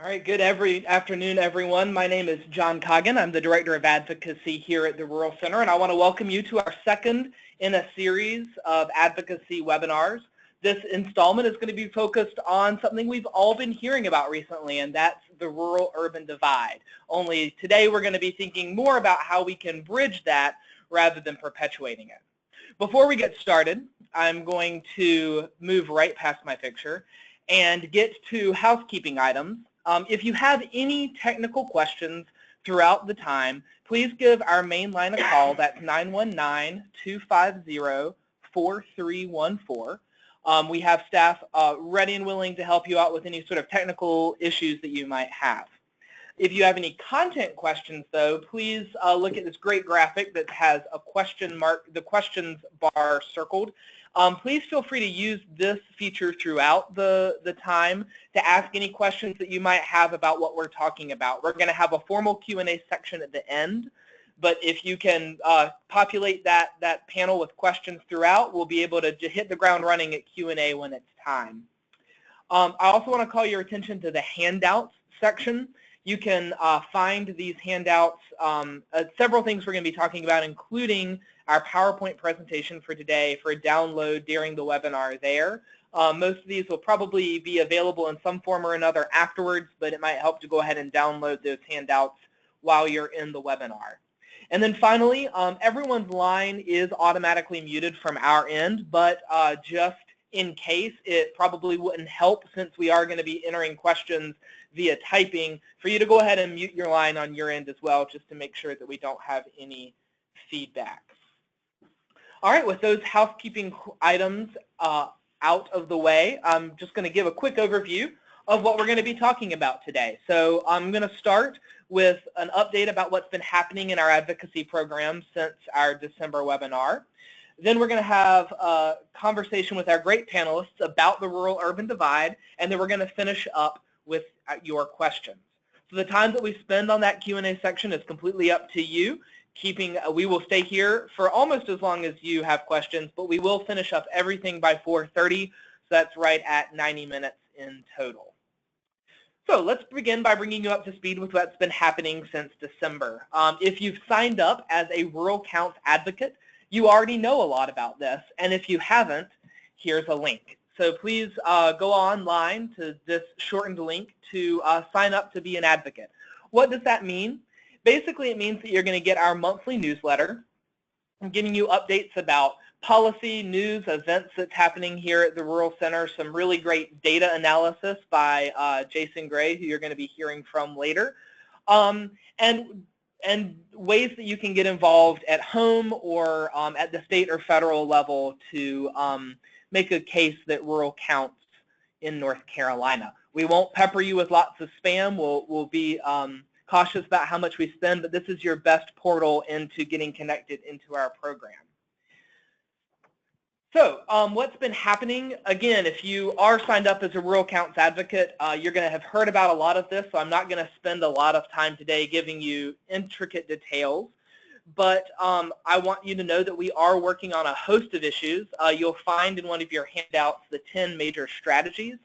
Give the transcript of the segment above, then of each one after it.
All right, good afternoon, everyone. My name is John Coggin. I'm the Director of Advocacy here at the Rural Center, and I want to welcome you to our second in a series of advocacy webinars. This installment is going to be focused on something we've all been hearing about recently, and that's the rural-urban divide. Only today we're going to be thinking more about how we can bridge that rather than perpetuating it. Before we get started, I'm going to move right past my picture and get to housekeeping items. If you have any technical questions throughout the time, please give our main line a call. That's 919-250-4314. We have staff ready and willing to help you out with any sort of technical issues that you might have. If you have any content questions, though, please look at this great graphic that has a question mark, the questions bar circled. Please feel free to use this feature throughout the time to ask any questions that you might have about what we're talking about. We're going to have a formal Q&A section at the end, but if you can populate that panel with questions throughout, we'll be able to hit the ground running at Q&A when it's time. I also want to call your attention to the handouts section. You can find these handouts, several things we're going to be talking about, including our PowerPoint presentation for today for download during the webinar there. Most of these will probably be available in some form or another afterwards, but it might help to go ahead and download those handouts while you're in the webinar. And then finally, everyone's line is automatically muted from our end, but just in case, it probably wouldn't help, since we are going to be entering questions via typing, for you to go ahead and mute your line on your end as well, just to make sure that we don't have any feedback. All right, with those housekeeping items out of the way, I'm just going to give a quick overview of what we're going to be talking about today. So I'm going to start with an update about what's been happening in our advocacy program since our December webinar. Then we're going to have a conversation with our great panelists about the rural-urban divide, and then we're going to finish up with your questions. So the time that we spend on that Q&A section is completely up to you. We will stay here for almost as long as you have questions, but we will finish up everything by 4:30, so that's right at 90 minutes in total. So let's begin by bringing you up to speed with what's been happening since December. If you've signed up as a Rural Counts advocate, you already know a lot about this, and if you haven't, here's a link. So please go online to this shortened link to sign up to be an advocate. What does that mean? Basically, it means that you're going to get our monthly newsletter, giving you updates about policy, news, events that's happening here at the Rural Center, some really great data analysis by Jason Gray, who you're going to be hearing from later, and ways that you can get involved at home or at the state or federal level to make a case that rural counts in North Carolina. We won't pepper you with lots of spam. We'll be cautious about how much we spend, but this is your best portal into getting connected into our program. So what's been happening? Again, if you are signed up as a Rural Counts advocate, you're going to have heard about a lot of this, so I'm not going to spend a lot of time today giving you intricate details. But I want you to know that we are working on a host of issues. You'll find in one of your handouts the 10 major strategies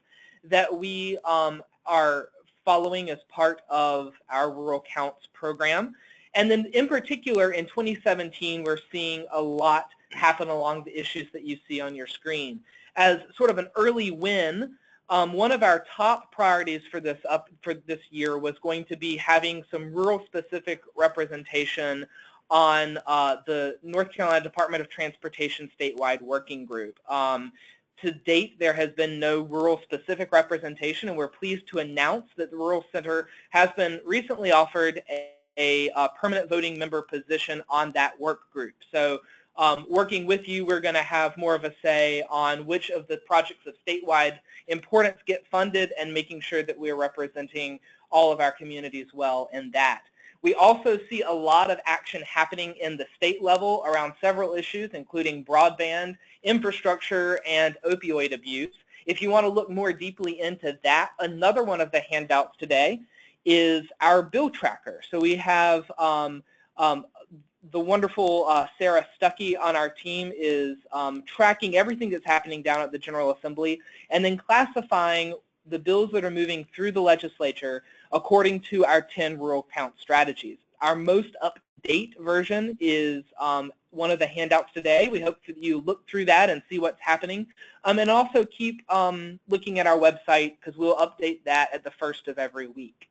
that we are following as part of our Rural Counts program. And then in particular, in 2017, we're seeing a lot happen along the issues that you see on your screen. As sort of an early win, one of our top priorities for this year was going to be having some rural-specific representation on the North Carolina Department of Transportation statewide working group. To date, there has been no rural-specific representation, and we're pleased to announce that the Rural Center has been recently offered a permanent voting member position on that work group. So working with you, we're going to have more of a say on which of the projects of statewide importance get funded and making sure that we're representing all of our communities well in that. We also see a lot of action happening in the state level around several issues, including broadband, infrastructure, and opioid abuse. If you want to look more deeply into that, another one of the handouts today is our bill tracker. So we have the wonderful Sarah Stuckey on our team is tracking everything that's happening down at the General Assembly and then classifying the bills that are moving through the legislature according to our 10 rural count strategies. Our most up-to-date version is one of the handouts today. We hope that you look through that and see what's happening. And also keep looking at our website, because we'll update that at the first of every week.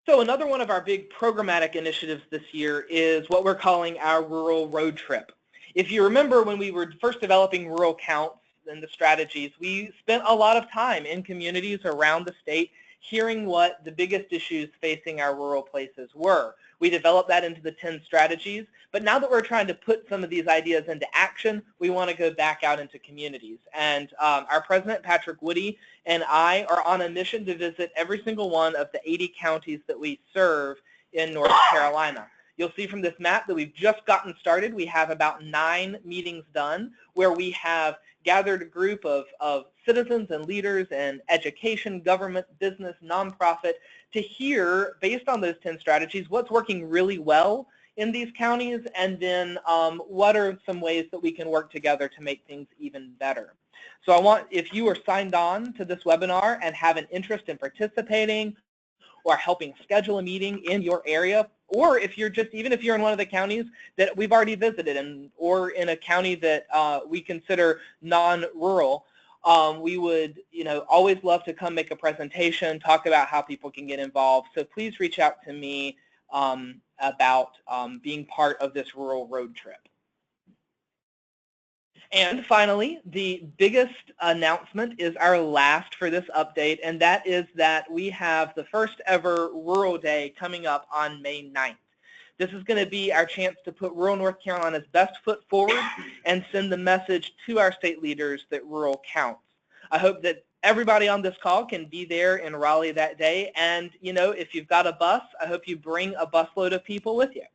So another one of our big programmatic initiatives this year is what we're calling our Rural Road Trip. If you remember, when we were first developing rural counts and the strategies, we spent a lot of time in communities around the state hearing what the biggest issues facing our rural places were. We developed that into the 10 strategies, but now that we're trying to put some of these ideas into action, we want to go back out into communities. And our president, Patrick Woody, and I are on a mission to visit every single one of the 80 counties that we serve in North Carolina. You'll see from this map that we've just gotten started. We have about 9 meetings done where we have gathered a group of citizens and leaders in education, government, business, nonprofit to hear, based on those 10 strategies, what's working really well in these counties, and then what are some ways that we can work together to make things even better. So if you are signed on to this webinar and have an interest in participating or helping schedule a meeting in your area, or if you're even if you're in one of the counties that we've already visited or in a county that we consider non-rural, we would always love to come make a presentation, talk about how people can get involved. So please reach out to me about being part of this rural road trip. And finally, the biggest announcement is our last for this update, and that is that we have the first ever Rural Day coming up on May 9th. This is going to be our chance to put rural North Carolina's best foot forward and send the message to our state leaders that rural counts. I hope that everybody on this call can be there in Raleigh that day, and if you've got a bus, I hope you bring a busload of people with you.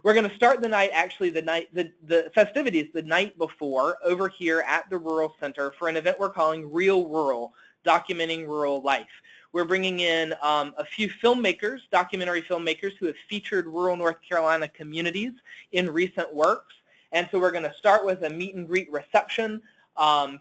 We're going to start the night, actually the festivities the night before over here at the Rural Center for an event we're calling Real Rural, Documenting Rural Life. We're bringing in a few filmmakers, documentary filmmakers, who have featured rural North Carolina communities in recent works. And so we're going to start with a meet and greet reception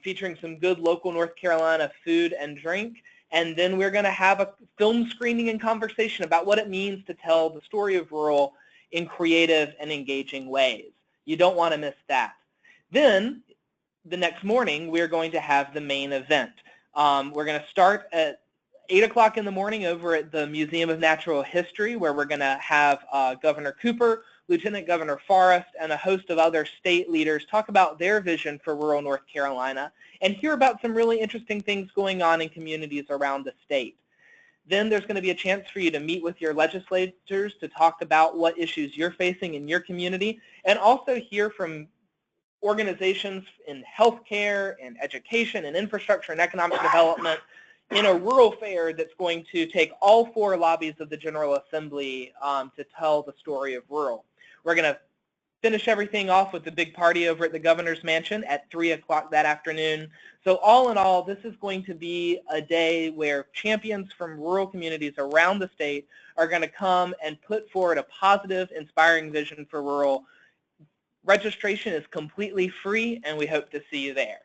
featuring some good local North Carolina food and drink. And then we're going to have a film screening and conversation about what it means to tell the story of rural in creative and engaging ways. You don't want to miss that. Then, the next morning, we're going to have the main event. We're going to start at 8 o'clock in the morning over at the Museum of Natural History, where we're going to have Governor Cooper, Lieutenant Governor Forrest, and a host of other state leaders talk about their vision for rural North Carolina and hear about some really interesting things going on in communities around the state. Then there's going to be a chance for you to meet with your legislators to talk about what issues you're facing in your community, and also hear from organizations in healthcare, in education, and infrastructure and economic development in a rural fair that's going to take all 4 lobbies of the General Assembly to tell the story of rural. We're going to finish everything off with the big party over at the Governor's Mansion at 3 o'clock that afternoon. So all in all, this is going to be a day where champions from rural communities around the state are going to come and put forward a positive, inspiring vision for rural. Registration is completely free, and we hope to see you there.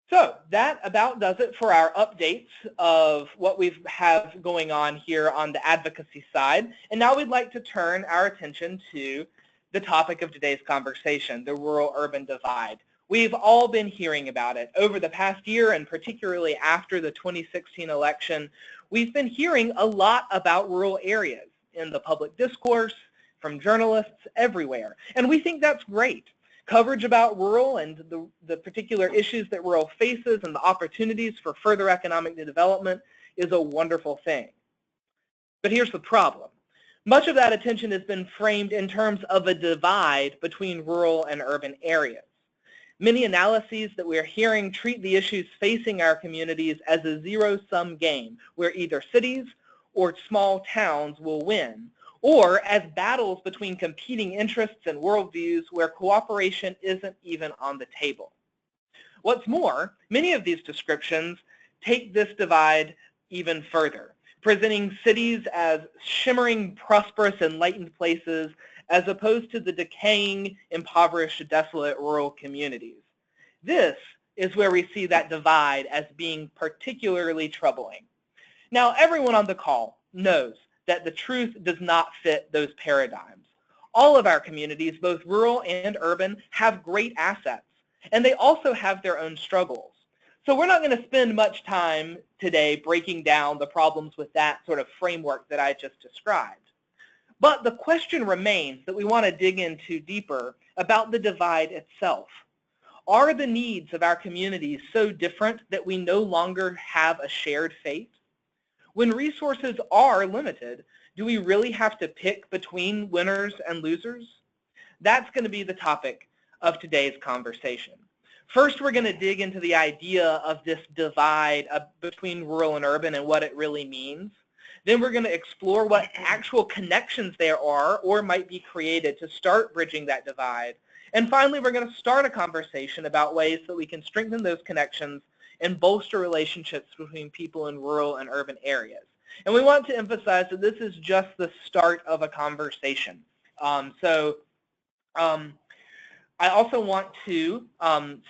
So that about does it for our updates of what we have going on here on the advocacy side. And now we'd like to turn our attention to the topic of today's conversation, the rural-urban divide. We've all been hearing about it over the past year, and particularly after the 2016 election. We've been hearing a lot about rural areas in the public discourse, from journalists everywhere. And we think that's great. Coverage about rural and the particular issues that rural faces and the opportunities for further economic development is a wonderful thing. But here's the problem. Much of that attention has been framed in terms of a divide between rural and urban areas. Many analyses that we're hearing treat the issues facing our communities as a zero-sum game, where either cities or small towns will win, or as battles between competing interests and worldviews where cooperation isn't even on the table. What's more, many of these descriptions take this divide even further, presenting cities as shimmering, prosperous, enlightened places as opposed to the decaying, impoverished, desolate rural communities. This is where we see that divide as being particularly troubling. Now, everyone on the call knows that the truth does not fit those paradigms. All of our communities, both rural and urban, have great assets, and they also have their own struggles. So we're not going to spend much time today breaking down the problems with that sort of framework that I just described. But the question remains that we want to dig into deeper about the divide itself. Are the needs of our communities so different that we no longer have a shared fate? When resources are limited, do we really have to pick between winners and losers? That's going to be the topic of today's conversation. First, we're going to dig into the idea of this divide between rural and urban and what it really means. Then we're going to explore what actual connections there are or might be created to start bridging that divide. And finally, we're going to start a conversation about ways that we can strengthen those connections and bolster relationships between people in rural and urban areas. And we want to emphasize that this is just the start of a conversation. I also want to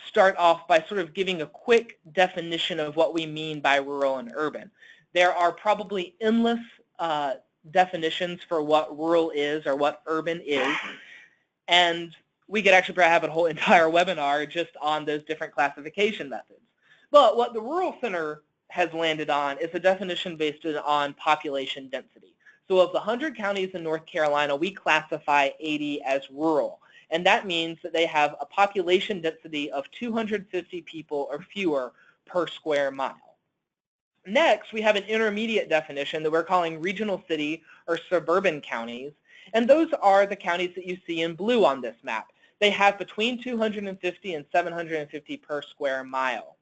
start off by sort of giving a quick definition of what we mean by rural and urban. There are probably endless definitions for what rural is or what urban is, and we could actually probably have a whole entire webinar just on those different classification methods. But what the Rural Center has landed on is a definition based on population density. So of the 100 counties in North Carolina, we classify 80 as rural. And that means that they have a population density of 250 people or fewer per square mile. Next, we have an intermediate definition that we're calling regional city or suburban counties. And those are the counties that you see in blue on this map. They have between 250 and 750 per square mile.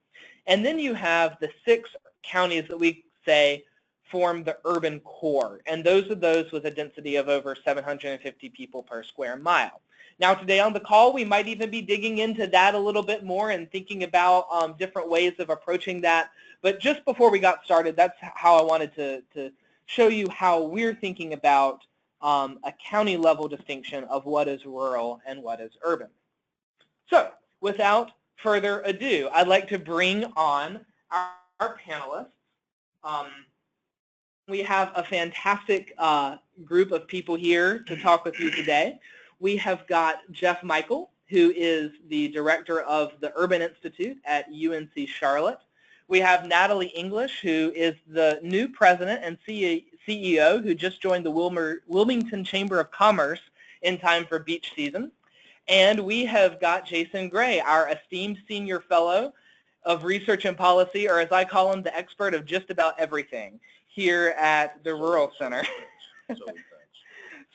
And then you have the 6 counties that we say form the urban core. And those are those with a density of over 750 people per square mile. Now today on the call, we might even be digging into that a little bit more and thinking about different ways of approaching that. But just before we got started, that's how I wanted to show you how we're thinking about a county level distinction of what is rural and what is urban. So without further ado, I'd like to bring on our panelists. We have a fantastic group of people here to talk with you today. We have got Jeff Michael, who is the director of the Urban Institute at UNC Charlotte. We have Natalie English, who is the new president and CEO who just joined the Wilmington Chamber of Commerce in time for beach season. And we have got Jason Gray, our esteemed senior fellow of research and policy, or as I call him, the expert of just about everything here at the Rural Center.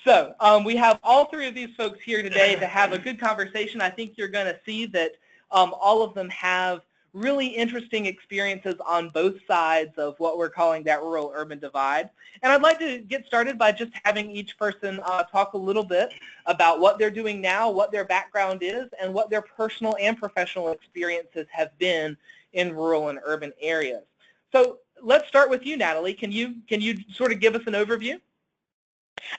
So we have all 3 of these folks here today to have a good conversation. I think you're going to see that all of them have really interesting experiences on both sides of what we're calling that rural-urban divide. And I'd like to get started by just having each person talk a little bit about what they're doing now, what their background is, and what their personal and professional experiences have been in rural and urban areas. So let's start with you, Natalie. Can you sort of give us an overview?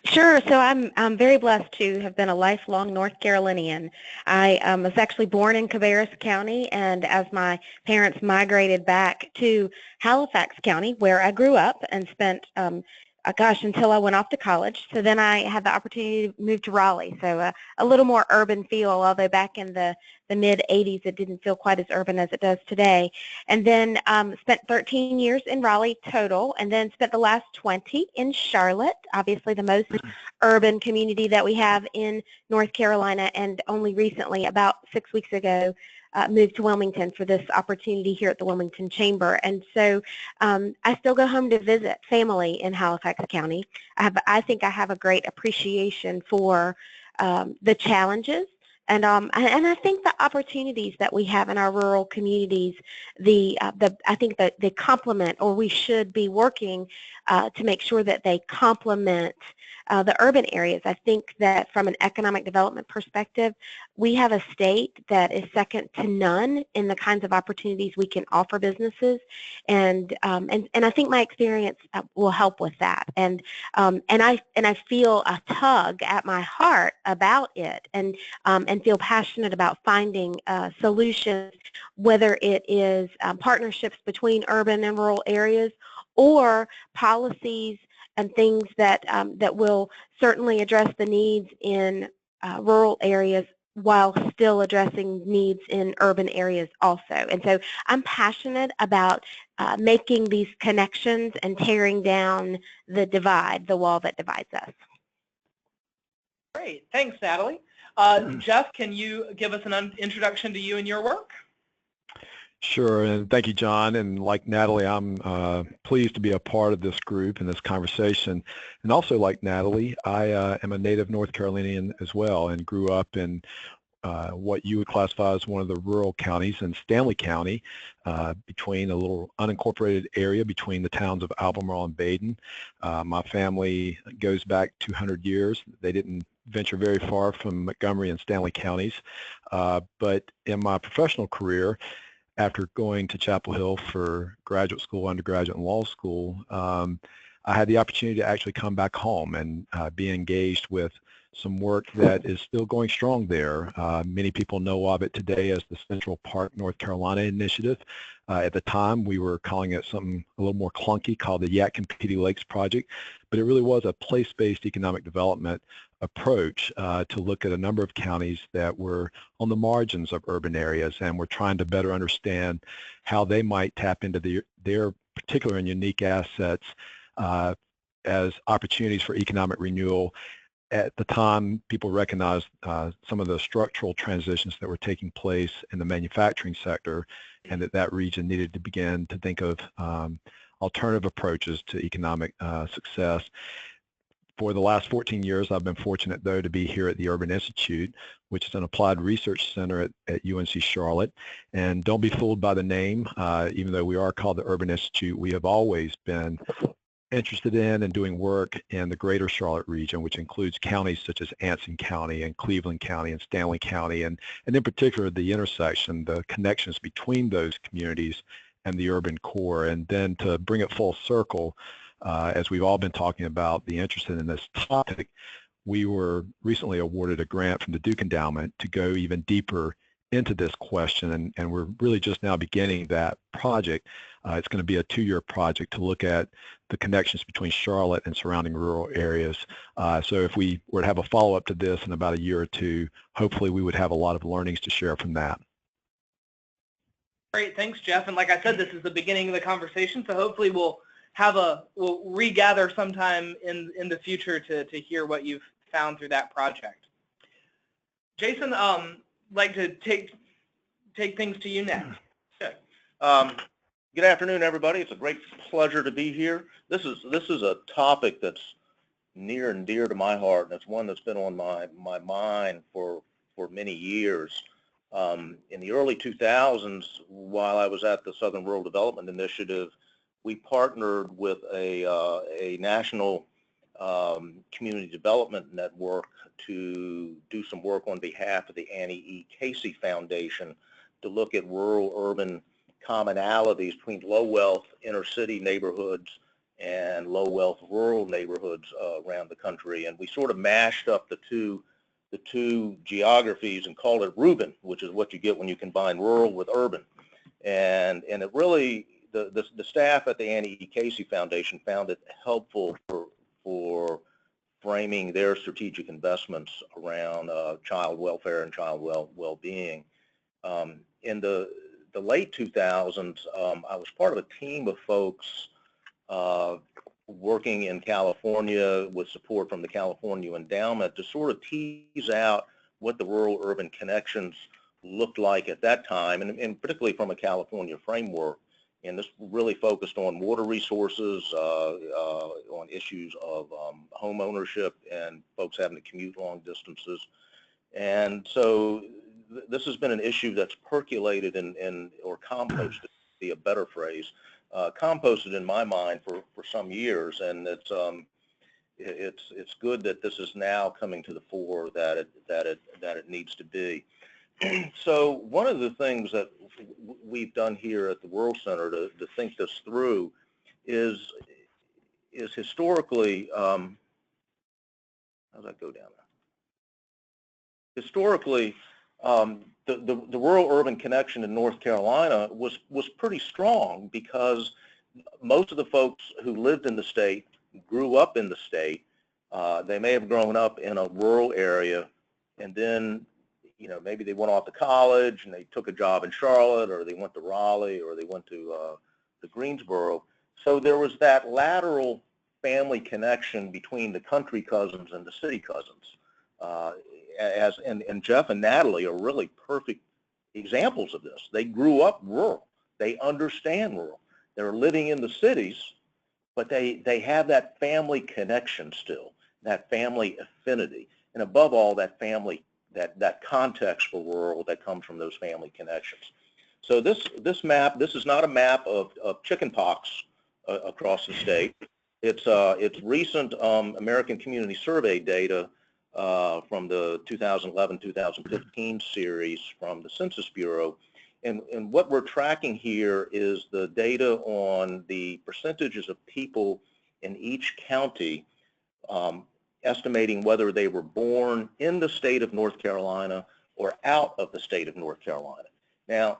Sure. So I'm very blessed to have been a lifelong North Carolinian. I was actually born in Cabarrus County, and as my parents migrated back to Halifax County, where I grew up and spent, until I went off to college. So then I had the opportunity to move to Raleigh. So a little more urban feel, although back in the mid-'80s it didn't feel quite as urban as it does today. And then spent 13 years in Raleigh total, and then spent the last 20 in Charlotte, obviously the most urban community that we have in North Carolina, and only recently, about 6 weeks ago, moved to Wilmington for this opportunity here at the Wilmington Chamber. And so I still go home to visit family in Halifax County. I think I have a great appreciation for the challenges and I think the opportunities that we have in our rural communities, I think that they complement, or we should be working to make sure that they complement the urban areas. I think that from an economic development perspective, we have a state that is second to none in the kinds of opportunities we can offer businesses, and I think my experience will help with that. And I feel a tug at my heart about it, and feel passionate about finding solutions, whether it is partnerships between urban and rural areas, or policies and things that that will certainly address the needs in rural areas while still addressing needs in urban areas also. And so I'm passionate about making these connections and tearing down the divide, the wall that divides us. Great. Thanks, Natalie. Jeff, can you give us an introduction to you and your work? Sure, and thank you, John. And like Natalie, I'm pleased to be a part of this group and this conversation. And also like Natalie, I am a native North Carolinian as well, and grew up in what you would classify as one of the rural counties in Stanly County, between a little unincorporated area between the towns of Albemarle and Baden. My family goes back 200 years. They didn't venture very far from Montgomery and Stanly counties. But in my professional career, after going to Chapel Hill for graduate school, undergraduate, and law school, I had the opportunity to actually come back home and be engaged with some work that is still going strong there. Many people know of it today as the Central Park, North Carolina Initiative. At the time, we were calling it something a little more clunky called the Yadkin Lakes Project, but it really was a place-based economic development approach to look at a number of counties that were on the margins of urban areas, and we're trying to better understand how they might tap into their particular and unique assets as opportunities for economic renewal. At the time, people recognized some of the structural transitions that were taking place in the manufacturing sector, and that region needed to begin to think of alternative approaches to economic success. For the last 14 years, I've been fortunate, though, to be here at the Urban Institute, which is an applied research center at UNC Charlotte. And don't be fooled by the name. Even though we are called the Urban Institute, we have always been interested in and doing work in the greater Charlotte region, which includes counties such as Anson County and Cleveland County and Stanly County, and in particular the intersection, the connections between those communities and the urban core. And then to bring it full circle, as we've all been talking about, the interest in this topic, we were recently awarded a grant from the Duke Endowment to go even deeper into this question, and we're really just now beginning that project. It's going to be a 2-year project to look at the connections between Charlotte and surrounding rural areas. So if we were to have a follow-up to this in about a year or two, hopefully we would have a lot of learnings to share from that. Great, thanks, Jeff. And like I said, this is the beginning of the conversation, so hopefully we'll regather sometime in the future to hear what you've found through that project. Jason, like to take things to you next. Okay. Good afternoon, everybody. It's a great pleasure to be here. This is a topic that's near and dear to my heart, and it's one that's been on my mind for many years. In the early 2000s, while I was at the Southern Rural Development Initiative, we partnered with a national community development network to do some work on behalf of the Annie E. Casey Foundation to look at rural-urban commonalities between low-wealth inner-city neighborhoods and low-wealth rural neighborhoods around the country. And we sort of mashed up the two geographies and called it Reuben, which is what you get when you combine rural with urban. And it really, the staff at the Annie E. Casey Foundation found it helpful for framing their strategic investments around child welfare and child well-being. In the late 2000s, I was part of a team of folks working in California with support from the California Endowment to sort of tease out what the rural-urban connections looked like at that time, and particularly from a California framework. And this really focused on water resources, on issues of home ownership and folks having to commute long distances. And so this has been an issue that's percolated or composted, to be a better phrase, composted in my mind for some years. And it's good that this is now coming to the fore that it needs to be. So one of the things that we've done here at the World Center to think this through is historically, how does that go down there? Historically, the rural-urban connection in North Carolina was pretty strong because most of the folks who lived in the state grew up in the state. They may have grown up in a rural area, and then maybe they went off to college and they took a job in Charlotte, or they went to Raleigh, or they went to Greensboro. So there was that lateral family connection between the country cousins and the city cousins. And Jeff and Natalie are really perfect examples of this. They grew up rural. They understand rural. They're living in the cities, but they have that family connection still, that family affinity, and above all, that family, that context for rural that comes from those family connections. So this map, this is not a map of chicken pox across the state. It's recent American Community Survey data from the 2011-2015 series from the Census Bureau. And what we're tracking here is the data on the percentages of people in each county, estimating whether they were born in the state of North Carolina or out of the state of North Carolina. Now,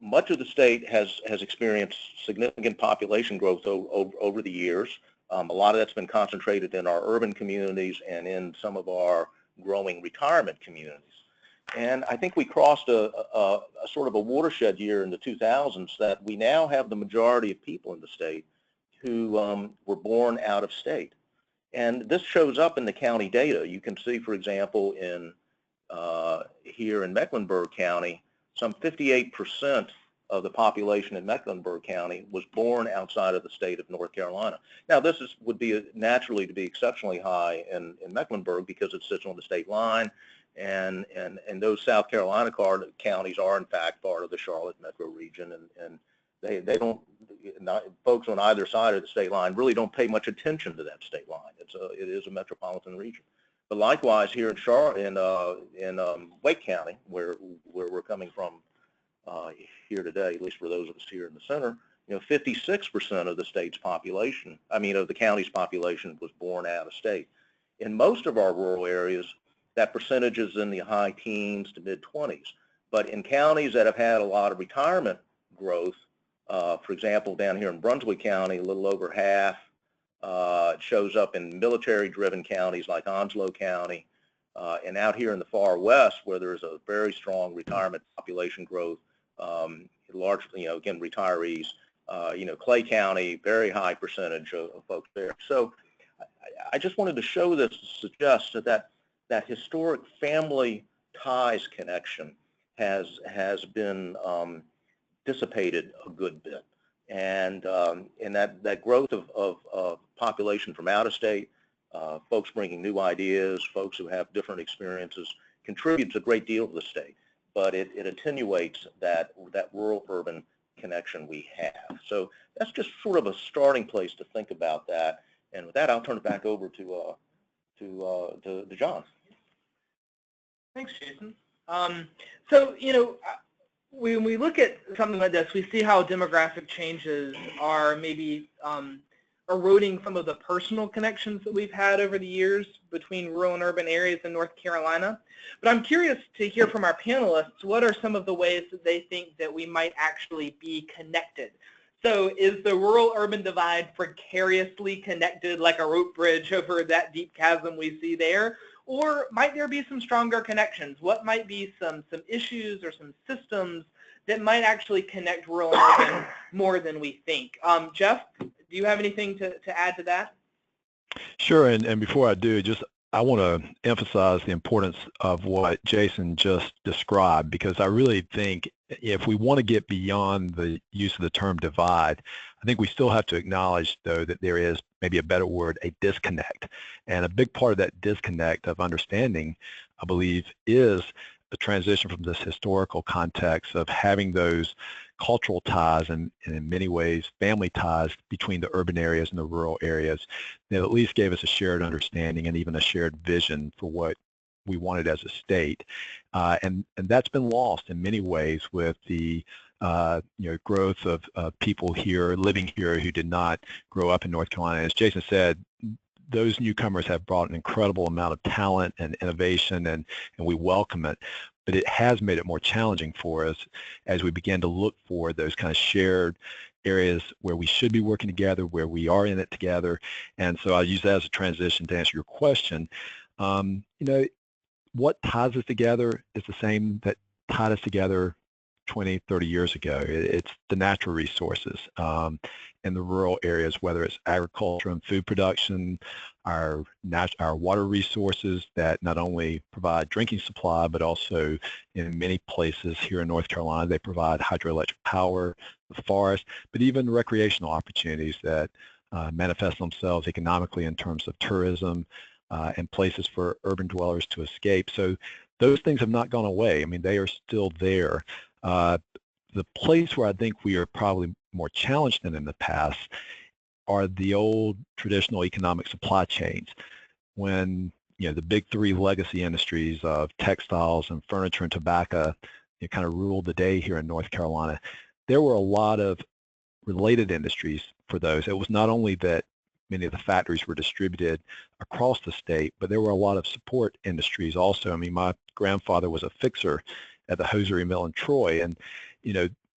much of the state has experienced significant population growth over the years. A lot of that's been concentrated in our urban communities and in some of our growing retirement communities. And I think we crossed a sort of a watershed year in the 2000s that we now have the majority of people in the state who were born out of state. And this shows up in the county data. You can see, for example, in here in Mecklenburg County, some 58% of the population in Mecklenburg County was born outside of the state of North Carolina. Now, this would be naturally to be exceptionally high in Mecklenburg because it sits on the state line, and those South Carolina counties are in fact part of the Charlotte metro region, and they don't, folks on either side of the state line really don't pay much attention to that state line. It is a metropolitan region. But likewise, here in Wake County, where we're coming from here today, at least for those of us here in the center, 56% of the state's population, of the county's population, was born out of state. In most of our rural areas, that percentage is in the high teens to mid-20s. But in counties that have had a lot of retirement growth, for example, down here in Brunswick County, a little over half. It shows up in military-driven counties like Onslow County, and out here in the far west, where there's a very strong retirement population growth, largely, again, retirees. Clay County, very high percentage of folks there. So I just wanted to show this to suggest that historic family ties connection has been dissipated a good bit. And that growth of population from out of state, folks bringing new ideas, folks who have different experiences, contributes a great deal to the state, but it attenuates that rural-urban connection we have. So that's just sort of a starting place to think about that. And with that, I'll turn it back over to John. Thanks, Jason. So, when we look at something like this, we see how demographic changes are maybe eroding some of the personal connections that we've had over the years between rural and urban areas in North Carolina. But I'm curious to hear from our panelists, what are some of the ways that they think that we might actually be connected? So is the rural-urban divide precariously connected like a rope bridge over that deep chasm we see there? Or might there be some stronger connections? What might be some issues or some systems that might actually connect rural and urban more than we think? Jeff, do you have anything to add to that? Sure, and before I do, I want to emphasize the importance of what Jason just described, because I really think if we want to get beyond the use of the term divide, I think we still have to acknowledge, though, that there is, maybe a better word, a disconnect. And a big part of that disconnect of understanding, I believe, is the transition from this historical context of having those cultural ties and in many ways family ties between the urban areas and the rural areas that at least gave us a shared understanding and even a shared vision for what we wanted as a state. And that's been lost in many ways with the growth of people here, living here who did not grow up in North Carolina. As Jason said, those newcomers have brought an incredible amount of talent and innovation, and we welcome it. But it has made it more challenging for us as we begin to look for those kind of shared areas where we should be working together, where we are in it together. And so I'll use that as a transition to answer your question. What ties us together is the same that tied us together 20, 30 years ago. It's the natural resources in the rural areas, whether it's agriculture and food production, our water resources that not only provide drinking supply, but also in many places here in North Carolina, they provide hydroelectric power, the forest, but even recreational opportunities that manifest themselves economically in terms of tourism and places for urban dwellers to escape. So those things have not gone away. I mean, they are still there. The place where I think we are probably more challenged than in the past are the old traditional economic supply chains. When the big three legacy industries of textiles and furniture and tobacco kind of ruled the day here in North Carolina, there were a lot of related industries for those. It was not only that many of the factories were distributed across the state, but there were a lot of support industries also. I mean, my grandfather was a fixer at the hosiery mill in Troy, and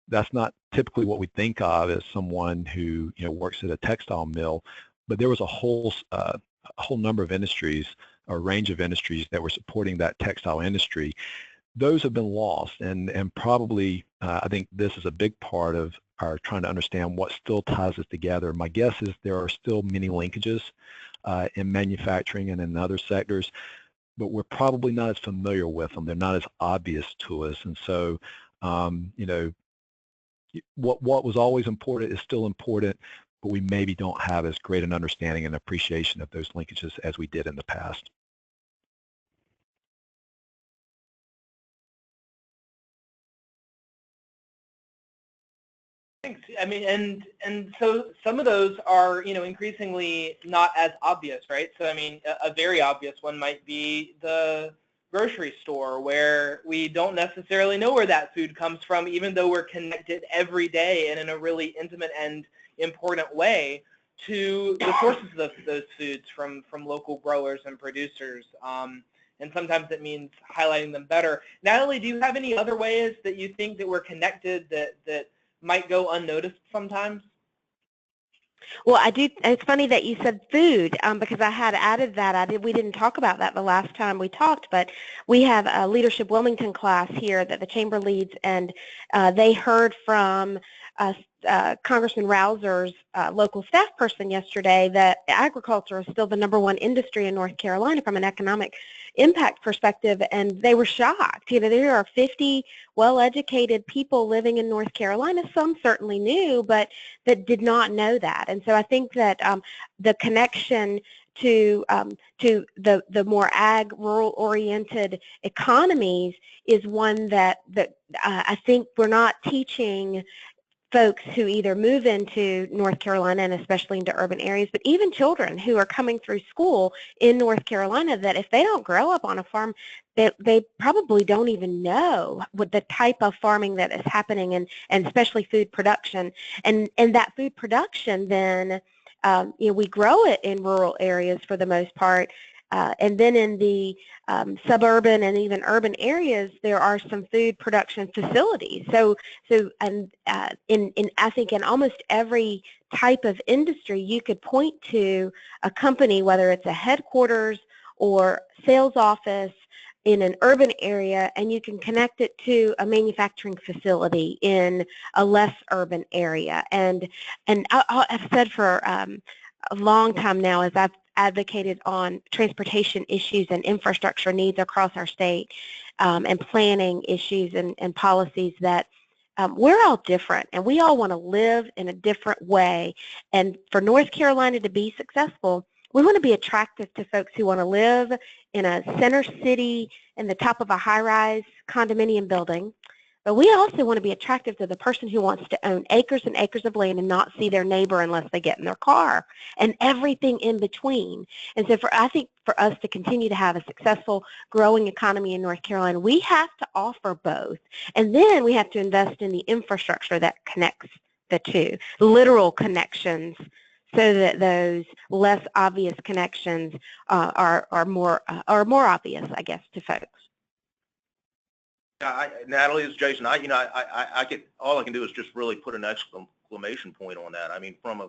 that's not typically what we think of as someone who works at a textile mill, but there was a whole number of industries, a range of industries that were supporting that textile industry. Those have been lost, and probably I think this is a big part of our trying to understand what still ties us together. My guess is there are still many linkages in manufacturing and in other sectors, but we're probably not as familiar with them. They're not as obvious to us. And so, what was always important is still important, but we maybe don't have as great an understanding and appreciation of those linkages as we did in the past. Thanks. I mean, and so some of those are, increasingly not as obvious, right? So, I mean, a very obvious one might be the grocery store, where we don't necessarily know where that food comes from, even though we're connected every day and in a really intimate and important way to the sources of those foods from local growers and producers. And sometimes it means highlighting them better. Natalie, do you have any other ways that you think that we're connected that might go unnoticed sometimes? Well, I do. It's funny that you said food because I had added that. We didn't talk about that the last time we talked, but we have a Leadership Wilmington class here that the chamber leads, and they heard from Congressman Rausser's local staff person yesterday that agriculture is still the #1 industry in North Carolina from an economic impact perspective, and they were shocked. There are 50 well-educated people living in North Carolina. Some certainly knew, but that did not know that. And so I think that the connection to the more ag, rural-oriented economies is one that I think we're not teaching folks who either move into North Carolina and especially into urban areas, but even children who are coming through school in North Carolina, that if they don't grow up on a farm, they probably don't even know what the type of farming that is happening, and especially food production. And that food production then, we grow it in rural areas for the most part, and then in the suburban and even urban areas, there are some food production facilities. So I think in almost every type of industry, you could point to a company, whether it's a headquarters or sales office in an urban area, and you can connect it to a manufacturing facility in a less urban area. And I've said for a long time now, as I've advocated on transportation issues and infrastructure needs across our state, and planning issues and policies, that we're all different, and we all want to live in a different way. And for North Carolina to be successful, we want to be attractive to folks who want to live in a center city in the top of a high-rise condominium building, but we also want to be attractive to the person who wants to own acres and acres of land and not see their neighbor unless they get in their car, and everything in between. And so I think for us to continue to have a successful, growing economy in North Carolina, we have to offer both. And then we have to invest in the infrastructure that connects the two, literal connections, so that those less obvious connections are more obvious, I guess, to folks. Yeah, Natalie, it's Jason. I can, all I can do is just really put an exclamation point on that. I mean, from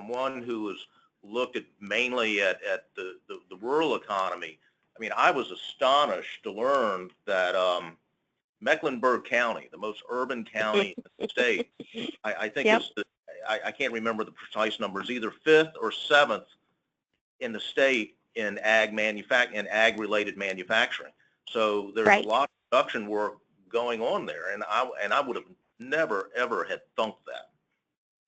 one who has looked at mainly at the rural economy, I mean, I was astonished to learn that Mecklenburg County, the most urban county in the state, I think Yep. is I can't remember the precise numbers, either 5th or 7th in the state in ag-related manufacturing. So there's Right. a lot of production work going on there, and I would have never ever had thunk that.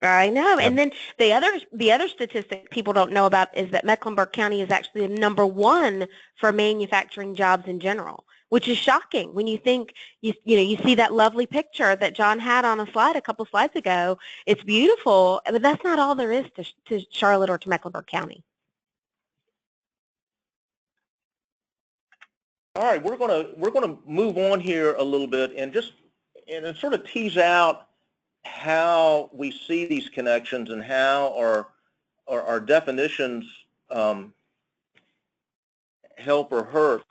I know. And then the other statistic people don't know about is that Mecklenburg County is actually the #1 for manufacturing jobs in general, which is shocking when you think you see that lovely picture that John had on a slide a couple slides ago. It's beautiful, but that's not all there is to Charlotte or to Mecklenburg County. All right, we're gonna move on here a little bit and sort of tease out how we see these connections and how our definitions help or hurt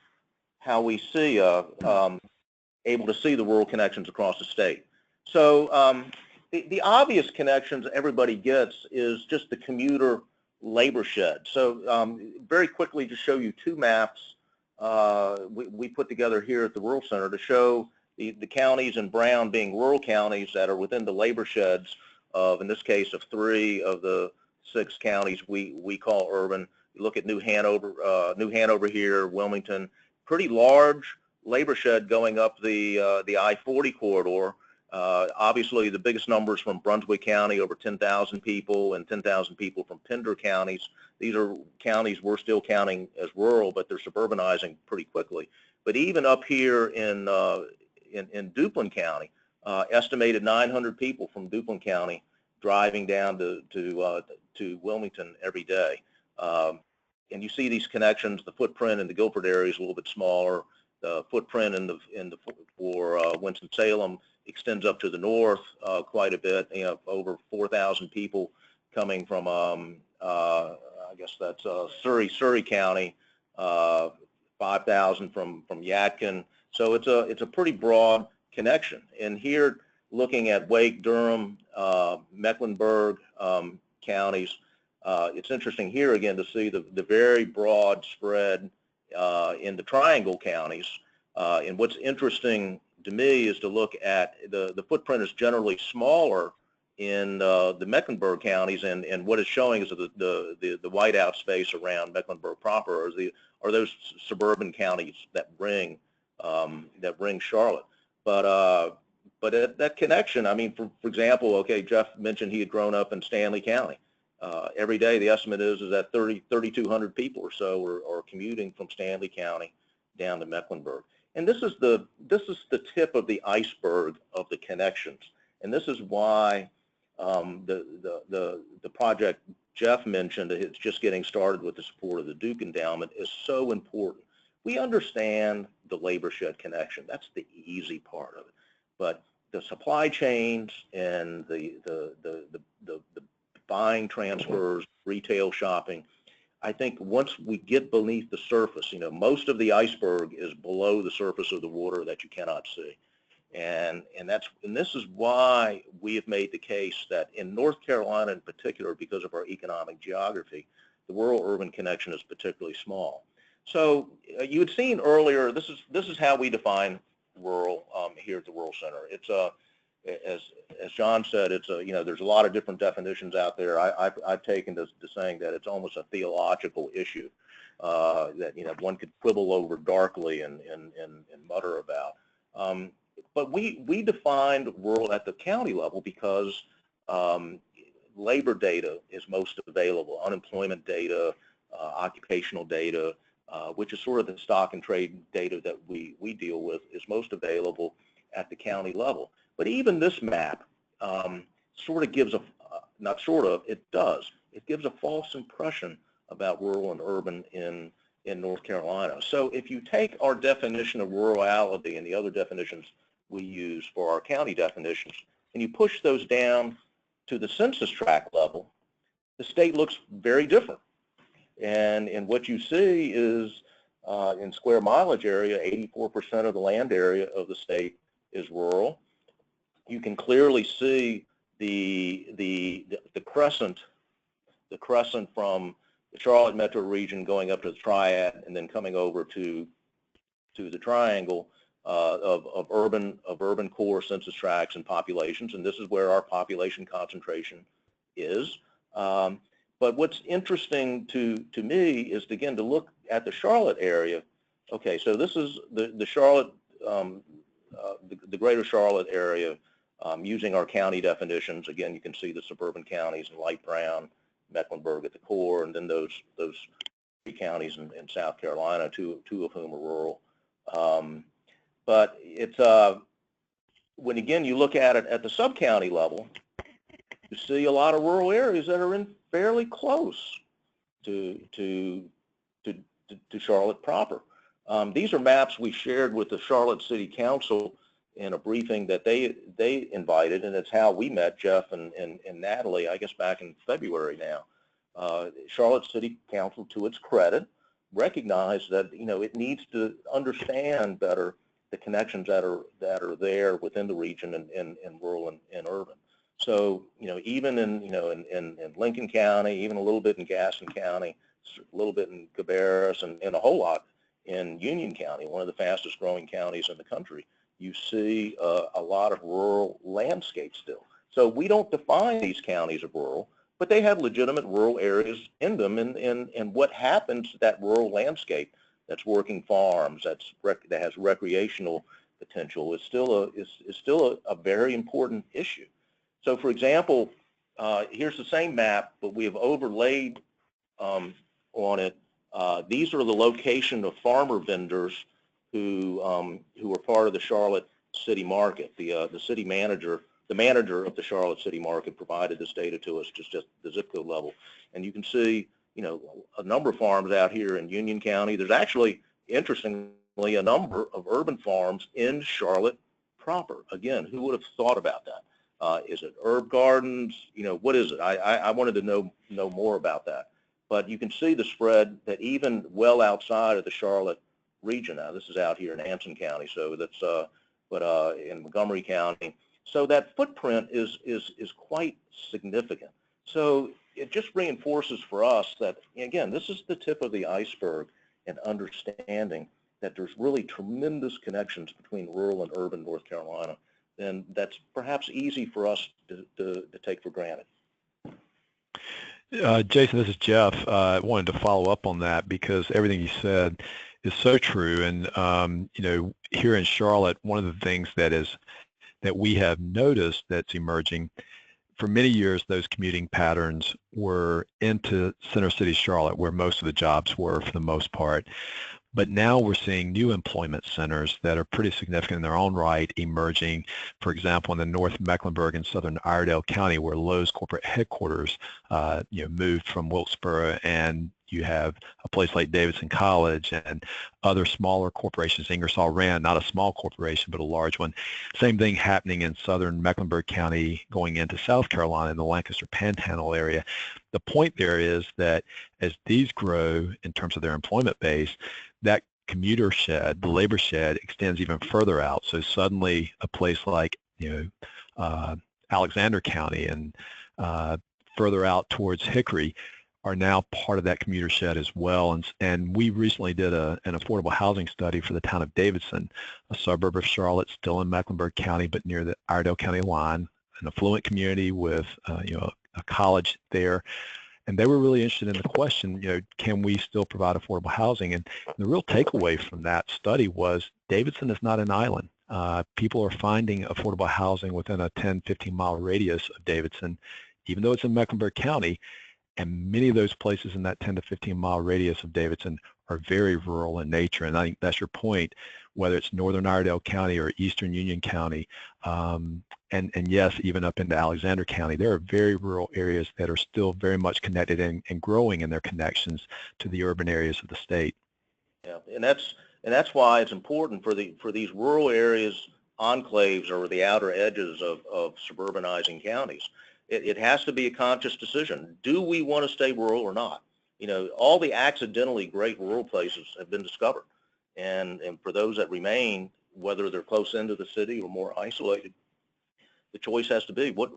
how we see able to see the rural connections across the state. So the obvious connections everybody gets is just the commuter labor shed. So very quickly to show you 2 maps we put together here at the Rural Center to show the counties in brown being rural counties that are within the labor sheds of, in this case, of 3 of the 6 counties we call urban. You look at New Hanover here, Wilmington, pretty large labor shed going up the I-40 corridor. Obviously, the biggest numbers from Brunswick County, over 10,000 people, and 10,000 people from Pender counties. These are counties we're still counting as rural, but they're suburbanizing pretty quickly. But even up here in Duplin County, estimated 900 people from Duplin County driving down to Wilmington every day. And you see these connections. The footprint in the Guilford area is a little bit smaller. The footprint for Winston-Salem extends up to the north quite a bit. Over 4,000 people coming from I guess that's Surrey County, 5,000 from Yadkin. So it's a pretty broad connection. And here, looking at Wake, Durham, Mecklenburg counties, it's interesting here again to see the very broad spread in the Triangle counties. And what's interesting to me is to look at the footprint is generally smaller in the Mecklenburg counties, and what it's showing is the whiteout space around Mecklenburg proper are those suburban counties that ring Charlotte. But that connection, I mean, for example, okay, Jeff mentioned he had grown up in Stanley County. Every day, the estimate is that 3,200 people or so are commuting from Stanley County down to Mecklenburg. And this is the tip of the iceberg of the connections. And this is why the project Jeff mentioned, it's just getting started with the support of the Duke Endowment, is so important. We understand the labor shed connection. That's the easy part of it. But the supply chains and the buying transfers, retail shopping, I think once we get beneath the surface, most of the iceberg is below the surface of the water that you cannot see. And this is why we have made the case that in North Carolina in particular, because of our economic geography, the rural-urban connection is particularly small. So you had seen earlier, this is how we define rural here at the Rural Center. It's as John said, it's there's a lot of different definitions out there. I've taken to saying that it's almost a theological issue that one could quibble over darkly and mutter about. But we defined rural at the county level because labor data is most available, unemployment data, occupational data, which is sort of the stock and trade data that we deal with, is most available at the county level. But even this map sort of gives a, not sort of, it does. It gives a false impression about rural and urban in North Carolina. So if you take our definition of rurality and the other definitions we use for our county definitions, and you push those down to the census tract level, the state looks very different. And what you see is in square mileage area, 84% of the land area of the state is rural. You can clearly see the crescent from the Charlotte metro region going up to the Triad and then coming over to the triangle of urban core census tracts and populations, and this is where our population concentration is. But what's interesting to me is, again, to look at the Charlotte area. Okay, so this is the Charlotte, the greater Charlotte area using our county definitions. Again, you can see the suburban counties in light brown, Mecklenburg at the core, and then those three counties in South Carolina, two of whom are rural. But it's when again you look at it at the sub-county level, you see a lot of rural areas that are in fairly close to Charlotte proper. These are maps we shared with the Charlotte City Council in a briefing that they invited, and it's how we met Jeff and Natalie, I guess back in February now. Charlotte City Council, to its credit, recognized that it needs to understand better the connections that are there within the region in rural and urban. So even in Lincoln County, even a little bit in Gaston County, a little bit in Cabarrus, and a whole lot in Union County, one of the fastest growing counties in the country, you see a lot of rural landscape still. So we don't define these counties as rural, but they have legitimate rural areas in them, and what happens to that rural landscape that's working farms, that has recreational potential is still a very important issue. So for example, here's the same map, but we have overlaid on it. These are the location of farmer vendors who are part of the Charlotte City Market. The city manager, the manager of the Charlotte City Market provided this data to us just at the zip code level. And you can see, a number of farms out here in Union County. There's actually, interestingly, a number of urban farms in Charlotte proper. Again, who would have thought about that? Is it herb gardens? What is it? I wanted to know more about that. But you can see the spread that even well outside of the Charlotte region. Now, this is out here in Anson County, so that's but in Montgomery County. So that footprint is quite significant. So it just reinforces for us that, again, this is the tip of the iceberg in understanding that there's really tremendous connections between rural and urban North Carolina, and that's perhaps easy for us to take for granted. Jason, this is Jeff. I wanted to follow up on that because everything you said is so true. And here in Charlotte, one of the things that we have noticed that's emerging, for many years, those commuting patterns were into Center City Charlotte, where most of the jobs were for the most part. But now we're seeing new employment centers that are pretty significant in their own right emerging. For example, in the North Mecklenburg and Southern Iredell County, where Lowe's corporate headquarters moved from Wilkesboro, and you have a place like Davidson College and other smaller corporations, Ingersoll Rand, not a small corporation, but a large one. Same thing happening in Southern Mecklenburg County going into South Carolina in the Lancaster Panhandle area. The point there is that as these grow in terms of their employment base, that commuter shed, the labor shed, extends even further out. So suddenly a place like Alexander County and further out towards Hickory are now part of that commuter shed as well. And we recently did an affordable housing study for the town of Davidson, a suburb of Charlotte, still in Mecklenburg County, but near the Iredell County line, an affluent community with a college there. And they were really interested in the question, can we still provide affordable housing? And the real takeaway from that study was Davidson is not an island. People are finding affordable housing within a 10, 15-mile radius of Davidson, even though it's in Mecklenburg County. and many of those places in that 10 to 15 mile radius of Davidson are very rural in nature, and I think that's your point, whether it's northern Iredell County or eastern Union County, and yes, even up into Alexander County, there are very rural areas that are still very much connected and growing in their connections to the urban areas of the state. Yeah, and that's why it's important for these rural areas, enclaves, or the outer edges of suburbanizing counties. It has to be a conscious decision. Do we want to stay rural or not? You know, all the accidentally great rural places have been discovered, and for those that remain, whether they're close into the city or more isolated, the choice has to be what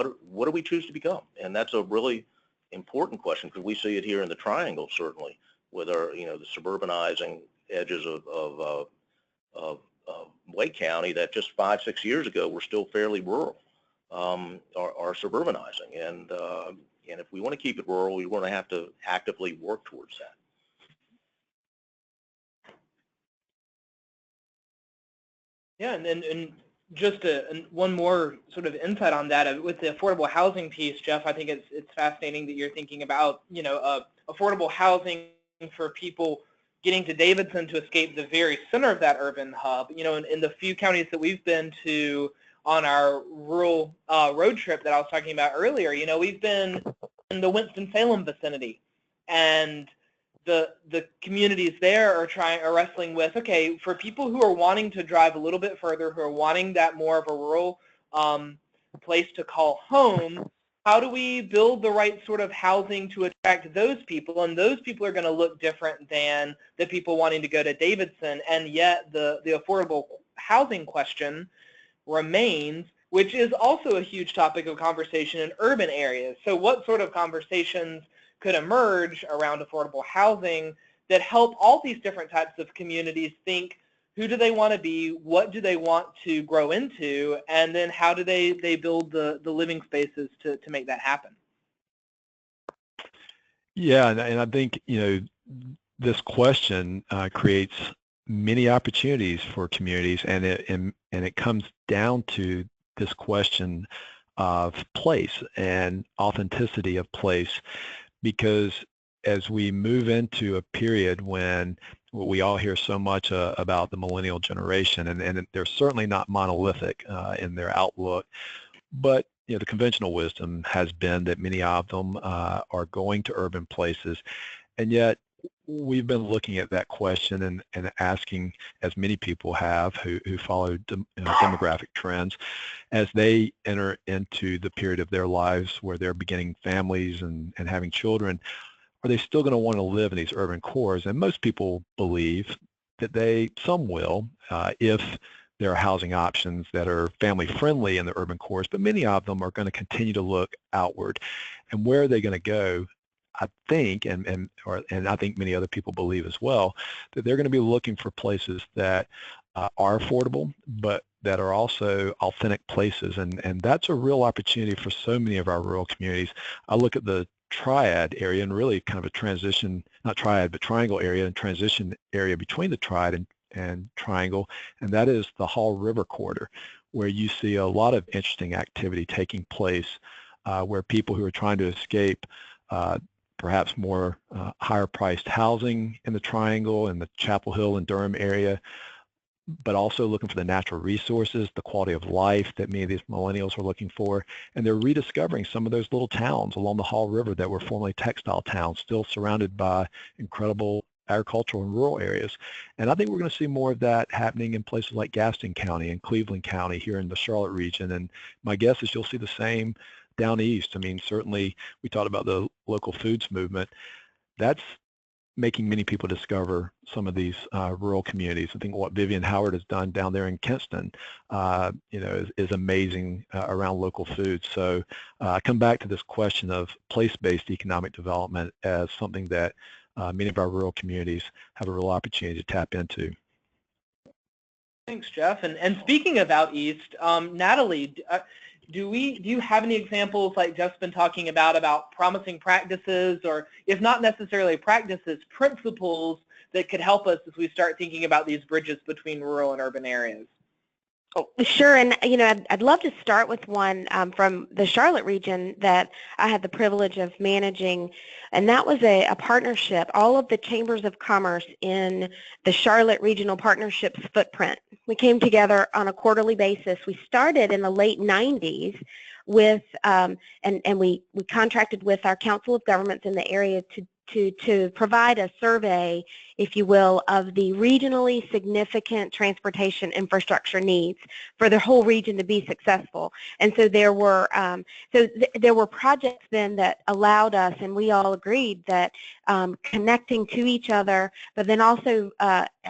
do we choose to become? And that's a really important question, because we see it here in the Triangle, certainly, with our, you know, the suburbanizing edges of Wake County that just 5-6 years ago were still fairly rural, are suburbanizing, and if we want to keep it rural, we want to have to actively work towards that. Yeah, and just one more sort of insight on that with the affordable housing piece, Jeff. I think it's fascinating that you're thinking about, you know, affordable housing for people getting to Davidson to escape the very center of that urban hub. You know, in the few counties that we've been to on our rural road trip that I was talking about earlier, you know, we've been in the Winston-Salem vicinity, and the communities there are wrestling with, okay, for people who are wanting to drive a little bit further, who are wanting that more of a rural place to call home, how do we build the right sort of housing to attract those people? And those people are going to look different than the people wanting to go to Davidson, and yet the affordable housing question remains, which is also a huge topic of conversation in urban areas. So what sort of conversations could emerge around affordable housing that help all these different types of communities think, who do they want to be, what do they want to grow into, and then how do they build the living spaces to make that happen? Yeah, and I think, you know, this question creates many opportunities for communities, and it comes down to this question of place and authenticity of place, because as we move into a period when we all hear so much about the millennial generation, and they're certainly not monolithic in their outlook, but you know, the conventional wisdom has been that many of them are going to urban places, and yet we've been looking at that question and asking, as many people have who follow demographic trends, as they enter into the period of their lives where they're beginning families and having children, are they still going to want to live in these urban cores? And most people believe that some will, if there are housing options that are family friendly in the urban cores, but many of them are going to continue to look outward. And where are they going to go? I think, and I think many other people believe as well, that they're going to be looking for places that are affordable, but that are also authentic places, and that's a real opportunity for so many of our rural communities. I look at the Triad area, and really kind of a transition, not Triad, but Triangle area, and transition area between the Triad and Triangle, and that is the Hall River corridor, where you see a lot of interesting activity taking place, where people who are trying to escape perhaps more higher priced housing in the Triangle and the Chapel Hill and Durham area, but also looking for the natural resources, the quality of life that many of these millennials are looking for, and they're rediscovering some of those little towns along the Hall River that were formerly textile towns, still surrounded by incredible agricultural and rural areas. And I think we're going to see more of that happening in places like Gaston County and Cleveland County here in the Charlotte region, and my guess is you'll see the same down east. I mean, certainly we talked about the local foods movement. That's making many people discover some of these rural communities. I think what Vivian Howard has done down there in Kinston, you know, is amazing around local food. So I come back to this question of place-based economic development as something that many of our rural communities have a real opportunity to tap into. Thanks, Jeff. And speaking of out east, Natalie, do you have any examples, like Jeff's been talking about promising practices, or if not necessarily practices, principles that could help us as we start thinking about these bridges between rural and urban areas? Sure, and I'd love to start with one from the Charlotte region that I had the privilege of managing, and that was a partnership. All of the chambers of commerce in the Charlotte Regional Partnerships footprint. We came together on a quarterly basis. We started in the late 90s with, and we contracted with our Council of Governments in the area to provide a survey, if you will, of the regionally significant transportation infrastructure needs for the whole region to be successful. And so there were projects then that allowed us, and we all agreed that connecting to each other, but then also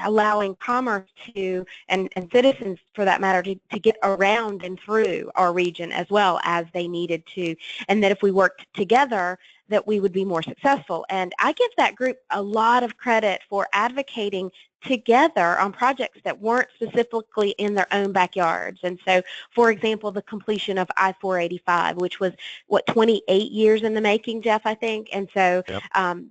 allowing commerce to, and citizens for that matter, to get around and through our region as well as they needed to, and that if we worked together, that we would be more successful. And I give that group a lot of credit for advocating together on projects that weren't specifically in their own backyards. And so, for example, the completion of I-485, which was, 28 years in the making, Jeff, I think. And so Yep.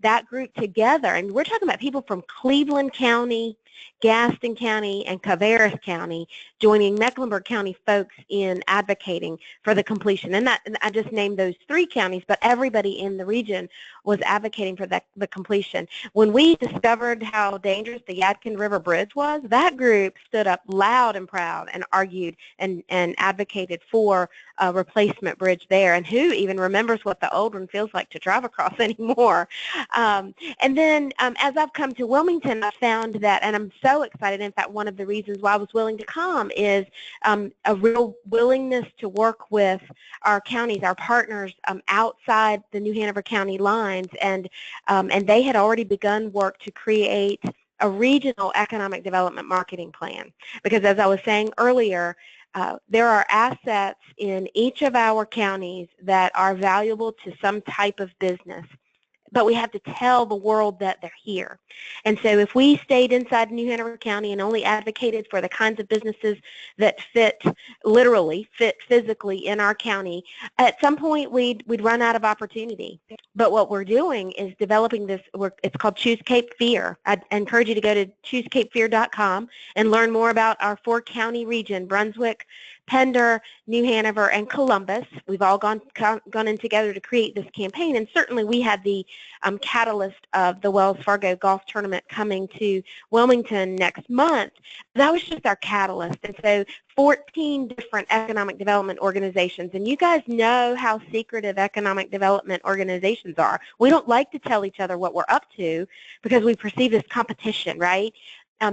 That group together, and we're talking about people from Cleveland County, Gaston County, and Cabarrus County joining Mecklenburg County folks in advocating for the completion. And I just named those 3 counties, but everybody in the region was advocating for the completion. When we discovered how dangerous the Yadkin River Bridge was, that group stood up loud and proud and argued and advocated for a replacement bridge there. And who even remembers what the old one feels like to drive across anymore? And then as I've come to Wilmington, I found that, and I'm so excited, in fact, one of the reasons why I was willing to come is a real willingness to work with our counties, our partners outside the New Hanover County lines, and they had already begun work to create a regional economic development marketing plan. Because as I was saying earlier, there are assets in each of our counties that are valuable to some type of business, but we have to tell the world that they're here. And so if we stayed inside New Hanover County and only advocated for the kinds of businesses that literally fit physically in our county, at some point we'd run out of opportunity. But what we're doing is developing this, it's called Choose Cape Fear. I'd encourage you to go to choosecapefear.com and learn more about our 4-county region, Brunswick, Pender, New Hanover, and Columbus. We've all gone in together to create this campaign, and certainly we had the catalyst of the Wells Fargo Golf Tournament coming to Wilmington next month. That was just our catalyst, and so 14 different economic development organizations, and you guys know how secretive economic development organizations are. We don't like to tell each other what we're up to because we perceive this competition, right?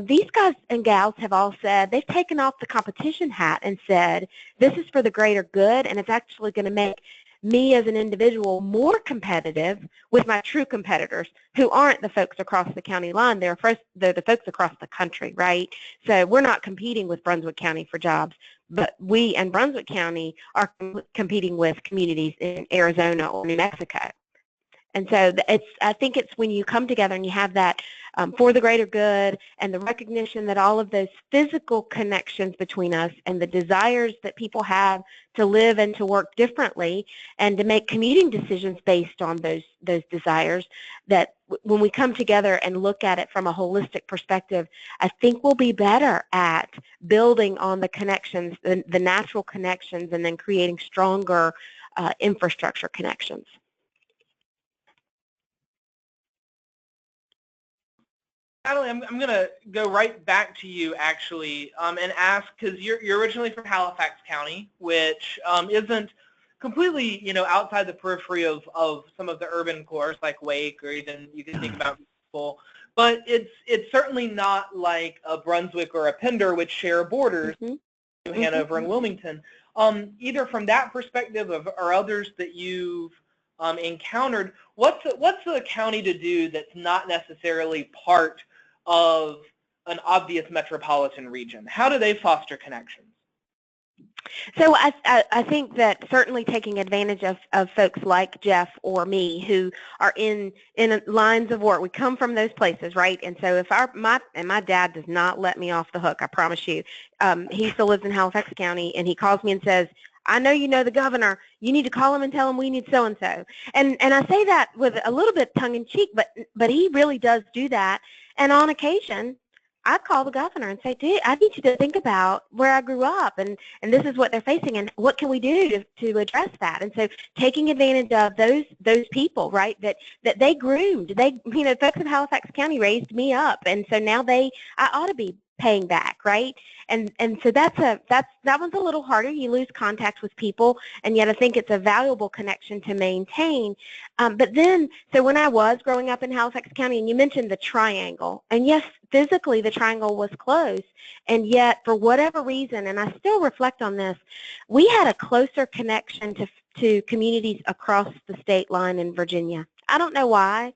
These guys and gals have all said, they've taken off the competition hat and said, this is for the greater good, and it's actually going to make me as an individual more competitive with my true competitors, who aren't the folks across the county line. They're the folks across the country, right? So we're not competing with Brunswick County for jobs, but we and Brunswick County are competing with communities in Arizona or New Mexico. And so I think it's when you come together and you have that for the greater good, and the recognition that all of those physical connections between us and the desires that people have to live and to work differently and to make commuting decisions based on those desires, that when we come together and look at it from a holistic perspective, I think we'll be better at building on the connections, the natural connections, and then creating stronger infrastructure connections. Natalie, I'm going to go right back to you, actually, and ask, because you're originally from Halifax County, which isn't completely, outside the periphery of some of the urban cores like Wake, or even you can think about people, but it's certainly not like a Brunswick or a Pender, which share borders, New Hanover and Wilmington. Either from that perspective or others that you've encountered, what's a county to do that's not necessarily part of an obvious metropolitan region? How do they foster connections? So I think that certainly taking advantage of folks like Jeff or me who are in lines of work. We come from those places, right? And so if my dad does not let me off the hook, I promise you. He still lives in Halifax County, and he calls me and says, I know you know the governor. You need to call him and tell him we need so-and-so. And I say that with a little bit tongue-in-cheek, but he really does do that. And on occasion, I'd call the governor and say, dude, I need you to think about where I grew up, and this is what they're facing, and what can we do to address that? And so taking advantage of those people, right, that they groomed. They, folks in Halifax County raised me up, and so now I ought to be paying back, right? And so that one's a little harder. You lose contact with people, and yet I think it's a valuable connection to maintain. But then, so when I was growing up in Halifax County, and you mentioned the triangle, and yes, physically the triangle was close, and yet for whatever reason, and I still reflect on this, we had a closer connection to communities across the state line in Virginia. I don't know why.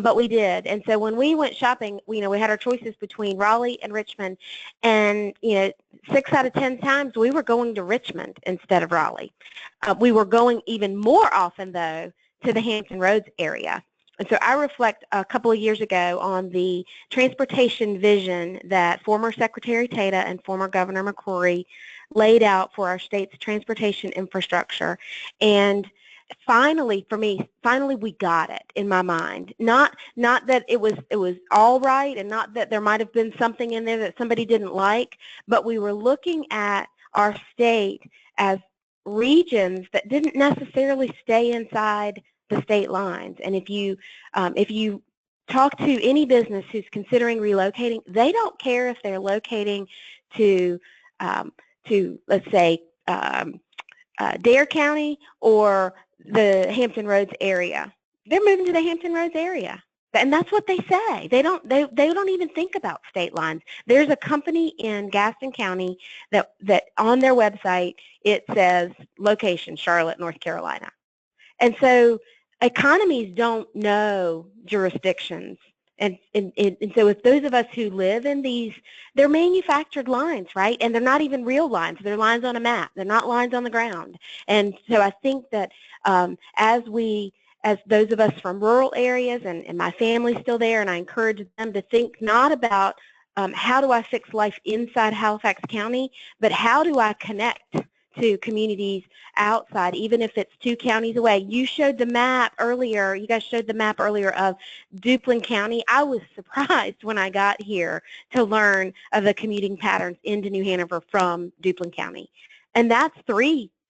But we did. And so when we went shopping, we had our choices between Raleigh and Richmond. And, 6 out of 10 times we were going to Richmond instead of Raleigh. We were going even more often, though, to the Hampton Roads area. And so I reflect a couple of years ago on the transportation vision that former Secretary Tata and former Governor McCrory laid out for our state's transportation infrastructure. And finally, for me, we got it in my mind. Not that it was all right, and not that there might have been something in there that somebody didn't like, but we were looking at our state as regions that didn't necessarily stay inside the state lines. And if you talk to any business who's considering relocating, they don't care if they're locating to let's say Dare County or the Hampton Roads area. They're moving to the Hampton Roads area, and that's what they say. They don't even think about state lines. There's a company in Gaston County that on their website it says location Charlotte, North Carolina, and so economies don't know jurisdictions. And so if those of us who live in these, they're manufactured lines, right? And they're not even real lines. They're lines on a map. They're not lines on the ground. And so I think that as those of us from rural areas, and my family's still there, and I encourage them to think not about how do I fix life inside Halifax County, but how do I connect to communities outside, even if it's 2 counties away. You showed the map earlier. You guys showed the map earlier of Duplin County. I was surprised when I got here to learn of the commuting patterns into New Hanover from Duplin County. And that's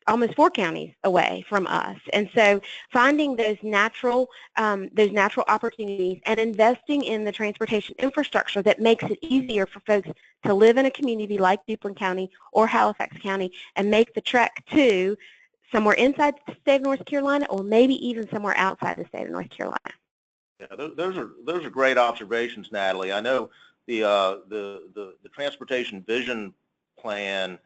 almost 4 counties away from us. And so finding those natural opportunities and investing in the transportation infrastructure that makes it easier for folks to live in a community like Duplin County or Halifax County and make the trek to somewhere inside the state of North Carolina, or maybe even somewhere outside the state of North Carolina. Yeah, those are great observations, Natalie. I know the transportation vision plan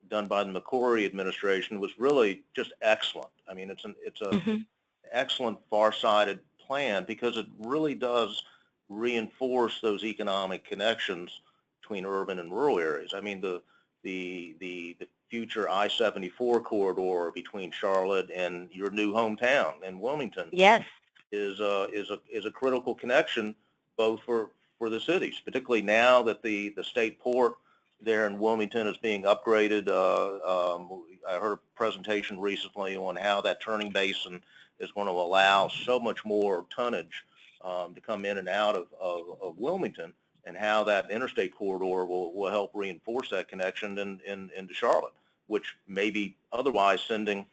done by the McCrory administration was really just excellent. I mean, it's an excellent far-sighted plan, because it really does reinforce those economic connections between urban and rural areas. I mean, the future I-74 corridor between Charlotte and your new hometown in Wilmington, yes, is a critical connection both for the cities, particularly now that the state port there in Wilmington is being upgraded. I heard a presentation recently on how that turning basin is going to allow so much more tonnage to come in and out of Wilmington, and how that interstate corridor will help reinforce that connection into Charlotte, which may be otherwise sending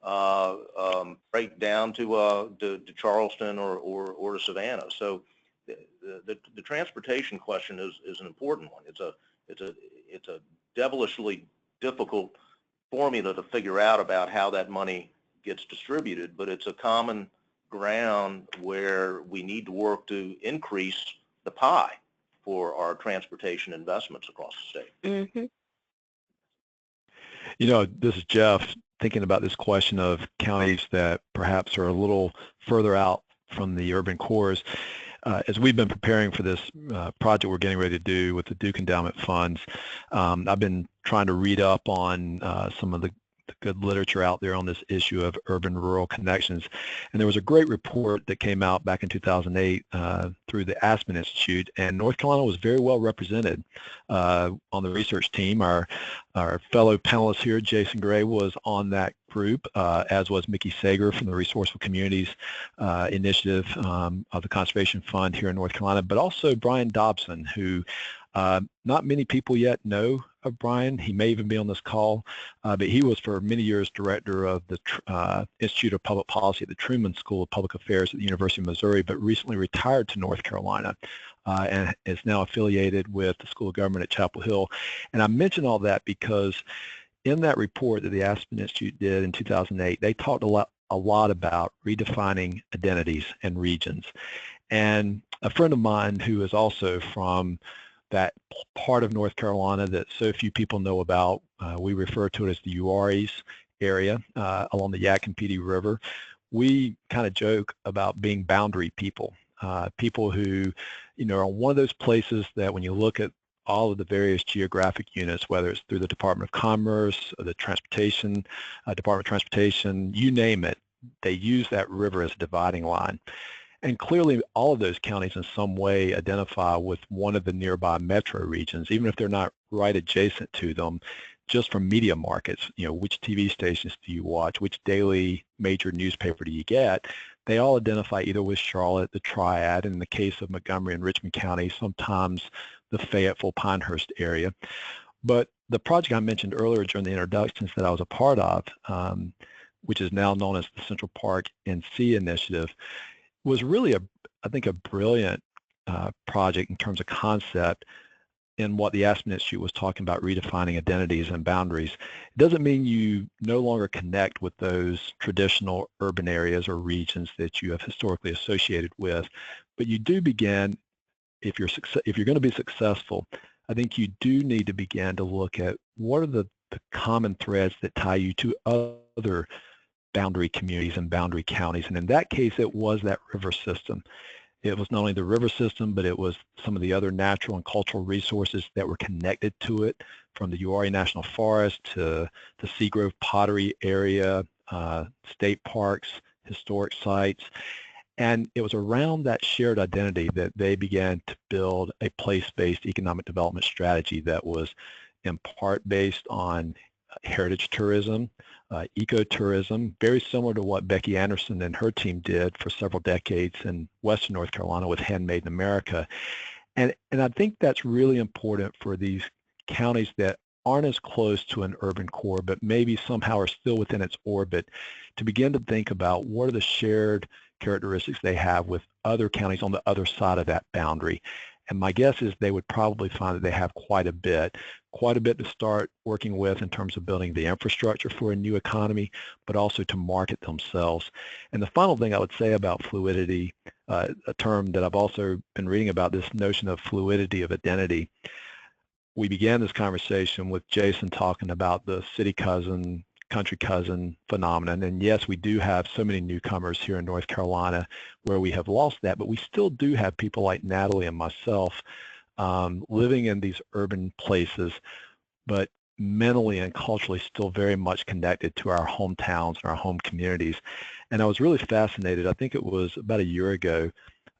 right down to Charleston or to Savannah. So the transportation question is an important one. It's a devilishly difficult formula to figure out about how that money gets distributed, but it's a common ground where we need to work to increase the pie for our transportation investments across the state. Mm-hmm. This is Jeff, thinking about this question of counties that perhaps are a little further out from the urban cores. As we've been preparing for this project we're getting ready to do with the Duke Endowment Funds, I've been trying to read up on some of the good literature out there on this issue of urban-rural connections. And there was a great report that came out back in 2008 through the Aspen Institute, and North Carolina was very well represented on the research team. Our fellow panelist here, Jason Gray, was on that group, as was Mickey Sager from the Resourceful Communities Initiative of the Conservation Fund here in North Carolina, but also Brian Dobson, who Not many people yet know of Brian. He may even be on this call, but he was for many years director of the Institute of Public Policy at the Truman School of Public Affairs at the University of Missouri, but recently retired to North Carolina and is now affiliated with the School of Government at Chapel Hill. And I mention all that because in that report that the Aspen Institute did in 2008, they talked a lot about redefining identities and regions. And a friend of mine who is also from that part of North Carolina that so few people know about, we refer to it as the Uaris area along the Yadkin River. We kind of joke about being boundary people, people who, are one of those places that when you look at all of the various geographic units, whether it's through the Department of Commerce, or the Transportation, Department of Transportation, you name it, they use that river as a dividing line. And clearly all of those counties in some way identify with one of the nearby metro regions, even if they're not right adjacent to them, just from media markets, which TV stations do you watch, which daily major newspaper do you get, they all identify either with Charlotte, the Triad, in the case of Montgomery and Richmond County, sometimes the Fayetteville, Pinehurst area. But the project I mentioned earlier during the introductions that I was a part of, which is now known as the Central Park NC Initiative, was really, I think, a brilliant project in terms of concept in what the Aspen Institute was talking about, redefining identities and boundaries. It doesn't mean you no longer connect with those traditional urban areas or regions that you have historically associated with, but you do begin, if you're going to be successful, I think you do need to begin to look at what are the common threads that tie you to other boundary communities and boundary counties. And in that case, it was that river system. It was not only the river system, but it was some of the other natural and cultural resources that were connected to it, from the Uwharrie National Forest to the Seagrove Pottery area, state parks, historic sites. And it was around that shared identity that they began to build a place-based economic development strategy that was in part based on heritage tourism, ecotourism, very similar to what Becky Anderson and her team did for several decades in Western North Carolina with Handmade in America. And I think that's really important for these counties that aren't as close to an urban core, but maybe somehow are still within its orbit, to begin to think about what are the shared characteristics they have with other counties on the other side of that boundary. And my guess is they would probably find that they have quite a bit to start working with in terms of building the infrastructure for a new economy, but also to market themselves. And the final thing I would say about fluidity, a term that I've also been reading about, this notion of fluidity of identity. We began this conversation with Jason talking about the city cousin, country cousin phenomenon. And yes, we do have so many newcomers here in North Carolina where we have lost that, but we still do have people like Natalie and myself living in these urban places, but mentally and culturally still very much connected to our hometowns and our home communities. And I was really fascinated. I think it was about a year ago,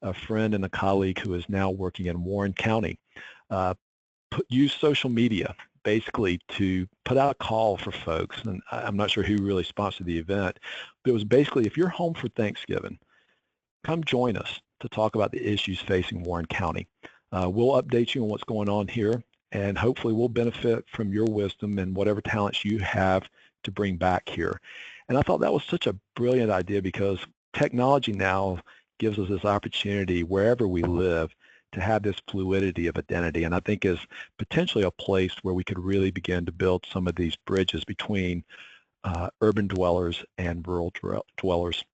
a friend and a colleague who is now working in Warren County used social media basically to put out a call for folks, and I'm not sure who really sponsored the event, but it was basically, if you're home for Thanksgiving, come join us to talk about the issues facing Warren County. We'll update you on what's going on here, and hopefully we'll benefit from your wisdom and whatever talents you have to bring back here. And I thought that was such a brilliant idea, because technology now gives us this opportunity wherever we live to have this fluidity of identity, and I think is potentially a place where we could really begin to build some of these bridges between urban dwellers and rural dwellers.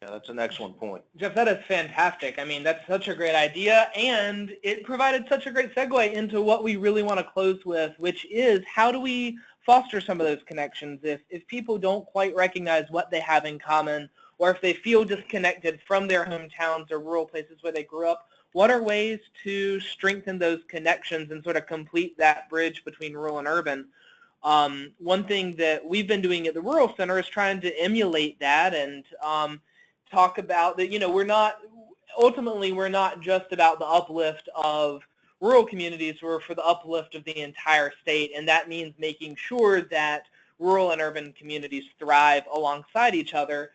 Yeah, that's an excellent point. Jeff, that is fantastic. I mean, that's such a great idea, and it provided such a great segue into what we really want to close with, which is how do we foster some of those connections if people don't quite recognize what they have in common, or if they feel disconnected from their hometowns or rural places where they grew up. What are ways to strengthen those connections and sort of complete that bridge between rural and urban? One thing that we've been doing at the Rural Center is trying to emulate that and talk about that, we're not just about the uplift of rural communities, we're for the uplift of the entire state, and that means making sure that rural and urban communities thrive alongside each other.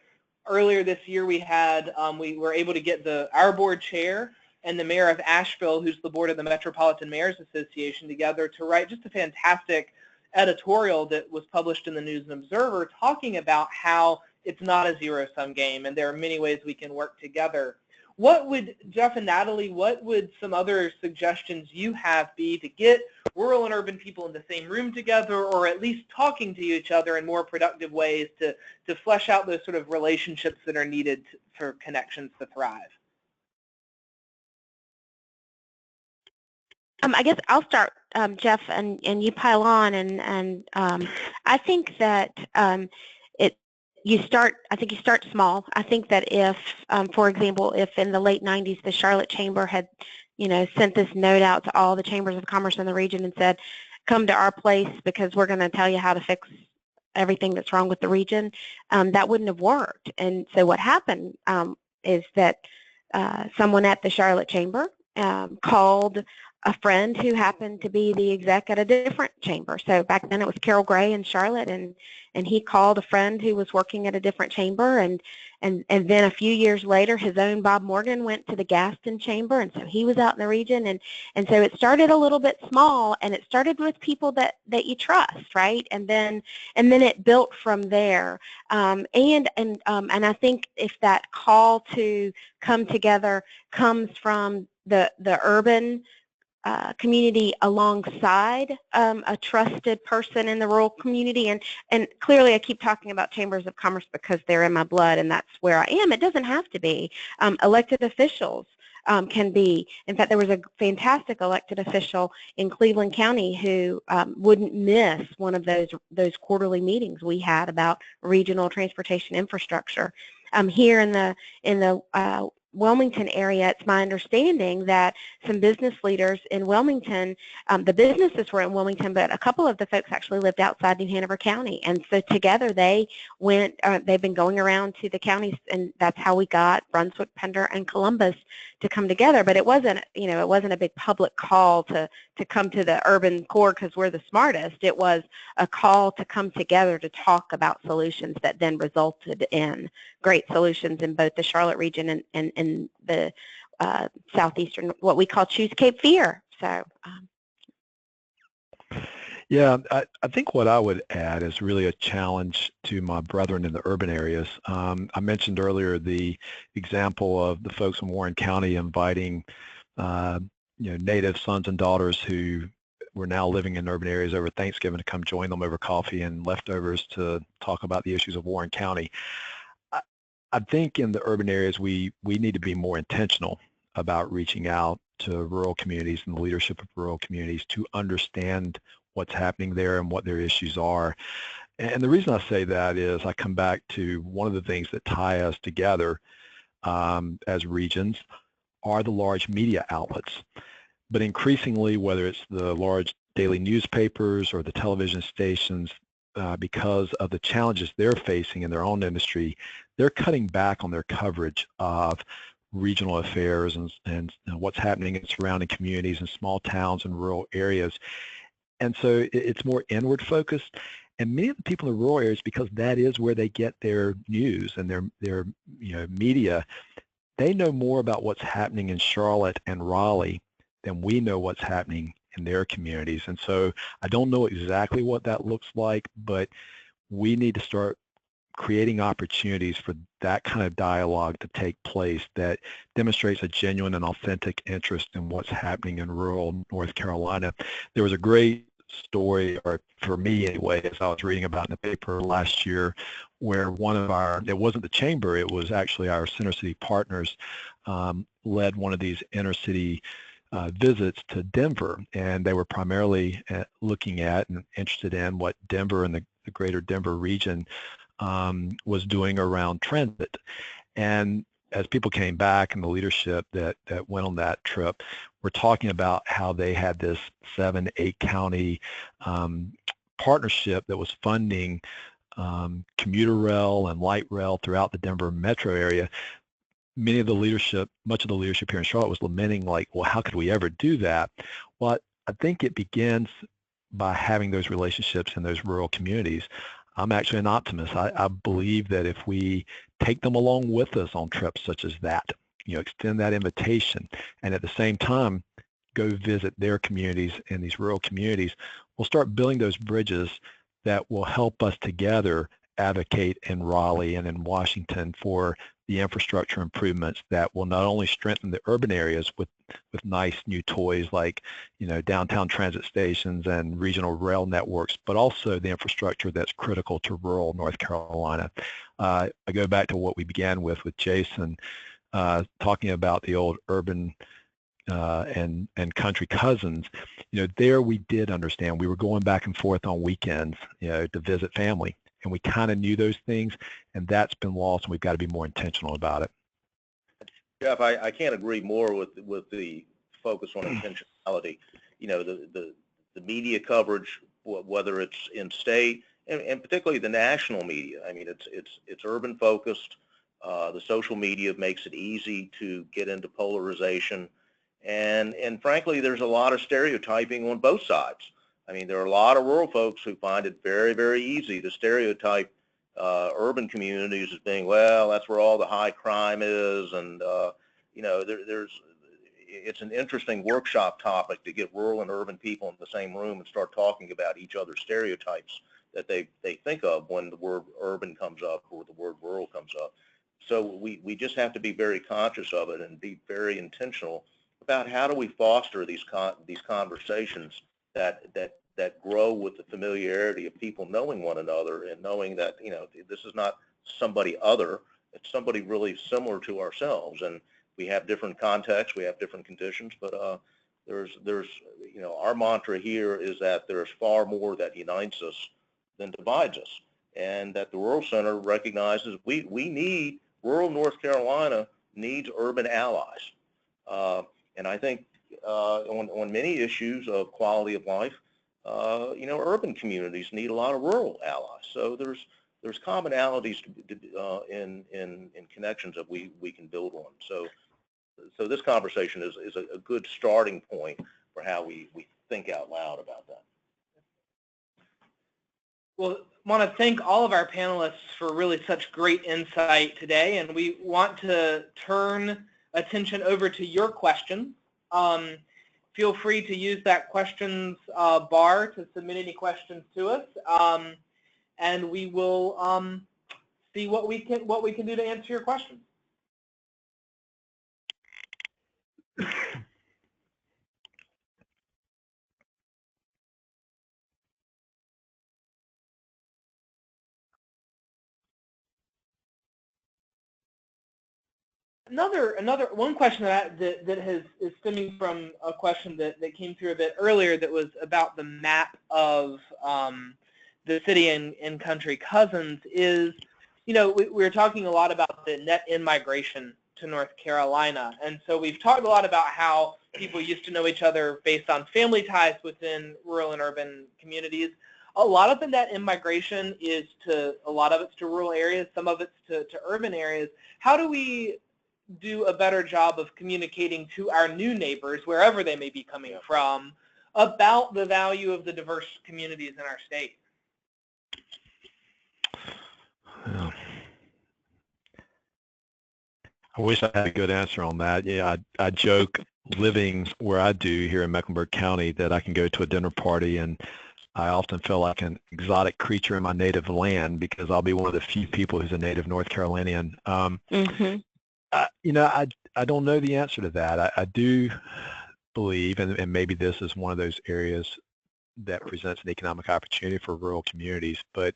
Earlier this year, we were able to get our board chair and the mayor of Asheville, who's the board of the Metropolitan Mayors Association, together to write just a fantastic editorial that was published in the News and Observer talking about how it's not a zero-sum game and there are many ways we can work together. What would, Jeff and Natalie, what would some other suggestions you have be to get rural and urban people in the same room together, or at least talking to each other in more productive ways to flesh out those sort of relationships that are needed for connections to thrive? I guess I'll start, Jeff, and you pile on. And I think that you start small. I think that if, for example, if in the late 90s the Charlotte Chamber had, sent this note out to all the chambers of commerce in the region and said, come to our place because we're going to tell you how to fix everything that's wrong with the region, that wouldn't have worked. And so what happened is that someone at the Charlotte Chamber called a friend who happened to be the exec at a different chamber. So back then it was Carol Gray in Charlotte, and he called a friend who was working at a different chamber, and then a few years later his own Bob Morgan went to the Gaston Chamber, and so he was out in the region, and so it started a little bit small, and it started with people that you trust, right? And then it built from there. And I think if that call to come together comes from the urban community alongside a trusted person in the rural community, and clearly I keep talking about chambers of commerce because they're in my blood and that's where I am. It doesn't have to be. Elected officials can be. In fact, there was a fantastic elected official in Cleveland County who wouldn't miss one of those quarterly meetings we had about regional transportation infrastructure. Here in the Wilmington area, it's my understanding that some business leaders in Wilmington, the businesses were in Wilmington, but a couple of the folks actually lived outside New Hanover County, and so together they went. They've been going around to the counties, and that's how we got Brunswick, Pender, and Columbus to come together. But it wasn't, it wasn't a big public call to come to the urban core because we're the smartest. It was a call to come together to talk about solutions that then resulted in great solutions in both the Charlotte region and the southeastern, what we call Choose Cape Fear. So. Yeah, I think what I would add is really a challenge to my brethren in the urban areas. I mentioned earlier the example of the folks in Warren County inviting Native sons and daughters who were now living in urban areas over Thanksgiving to come join them over coffee and leftovers to talk about the issues of Warren County. I think in the urban areas we need to be more intentional about reaching out to rural communities and the leadership of rural communities to understand what's happening there and what their issues are. And the reason I say that is I come back to one of the things that tie us together as regions are the large media outlets. But increasingly, whether it's the large daily newspapers or the television stations, because of the challenges they're facing in their own industry, they're cutting back on their coverage of regional affairs and what's happening in surrounding communities and small towns and rural areas. And so it's more inward focused. And many of the people in the rural areas, because that is where they get their news and their media, they know more about what's happening in Charlotte and Raleigh than we know what's happening in their communities. And so I don't know exactly what that looks like, but we need to start creating opportunities for that kind of dialogue to take place that demonstrates a genuine and authentic interest in what's happening in rural North Carolina. There was a great story, or for me anyway, as I was reading about in the paper last year, where one of our, it wasn't the chamber, it was actually our Center City partners, led one of these inner city visits to Denver, and they were primarily looking at and interested in what Denver and the greater Denver region was doing around transit. And as people came back and the leadership that went on that trip, we're talking about how they had this 7-8 county partnership that was funding commuter rail and light rail throughout the Denver metro area. Much of the leadership here in Charlotte was lamenting, like, well, how could we ever do that? Well, I think it begins by having those relationships in those rural communities. I'm actually an optimist. I believe that if we take them along with us on trips such as that, extend that invitation, and at the same time, go visit their communities in these rural communities. We'll start building those bridges that will help us together advocate in Raleigh and in Washington for the infrastructure improvements that will not only strengthen the urban areas with nice new toys like downtown transit stations and regional rail networks, but also the infrastructure that's critical to rural North Carolina. I go back to what we began with Jason, talking about the old urban and country cousins. There we did understand we were going back and forth on weekends, to visit family, and we kind of knew those things, and that's been lost, and we've got to be more intentional about it. Jeff, I can't agree more with the focus on intentionality. The media coverage, whether it's in state and particularly the national media. I mean, it's urban focused. The social media makes it easy to get into polarization, and frankly, there's a lot of stereotyping on both sides. I mean, there are a lot of rural folks who find it very, very easy to stereotype urban communities as being, well, that's where all the high crime is, and it's an interesting workshop topic to get rural and urban people in the same room and start talking about each other's stereotypes that they think of when the word urban comes up or the word rural comes up. So we just have to be very conscious of it and be very intentional about how do we foster these conversations that grow with the familiarity of people knowing one another and knowing that this is not somebody other, it's somebody really similar to ourselves, and we have different contexts, we have different conditions, but there's our mantra here is that there's far more that unites us than divides us, and that the Rural Center recognizes we need rural North Carolina needs urban allies, and I think on many issues of quality of life, urban communities need a lot of rural allies. So there's commonalities in connections that we can build on. So this conversation is a good starting point for how we think out loud about that. Well, I want to thank all of our panelists for really such great insight today, and we want to turn attention over to your questions. Feel free to use that questions bar to submit any questions to us, and we will see what we can do to answer your questions. One question that is stemming from a question that came through a bit earlier that was about the map of the city and country cousins is, we were talking a lot about the net in-migration to North Carolina, and so we've talked a lot about how people used to know each other based on family ties within rural and urban communities. A lot of the net in-migration is to rural areas, some of it's to urban areas. How do we do a better job of communicating to our new neighbors, wherever they may be coming from, about the value of the diverse communities in our state? Yeah. I wish I had a good answer on that. Yeah, I joke living where I do here in Mecklenburg County that I can go to a dinner party and I often feel like an exotic creature in my native land because I'll be one of the few people who's a native North Carolinian. I don't know the answer to that. I do believe, and maybe this is one of those areas that presents an economic opportunity for rural communities, but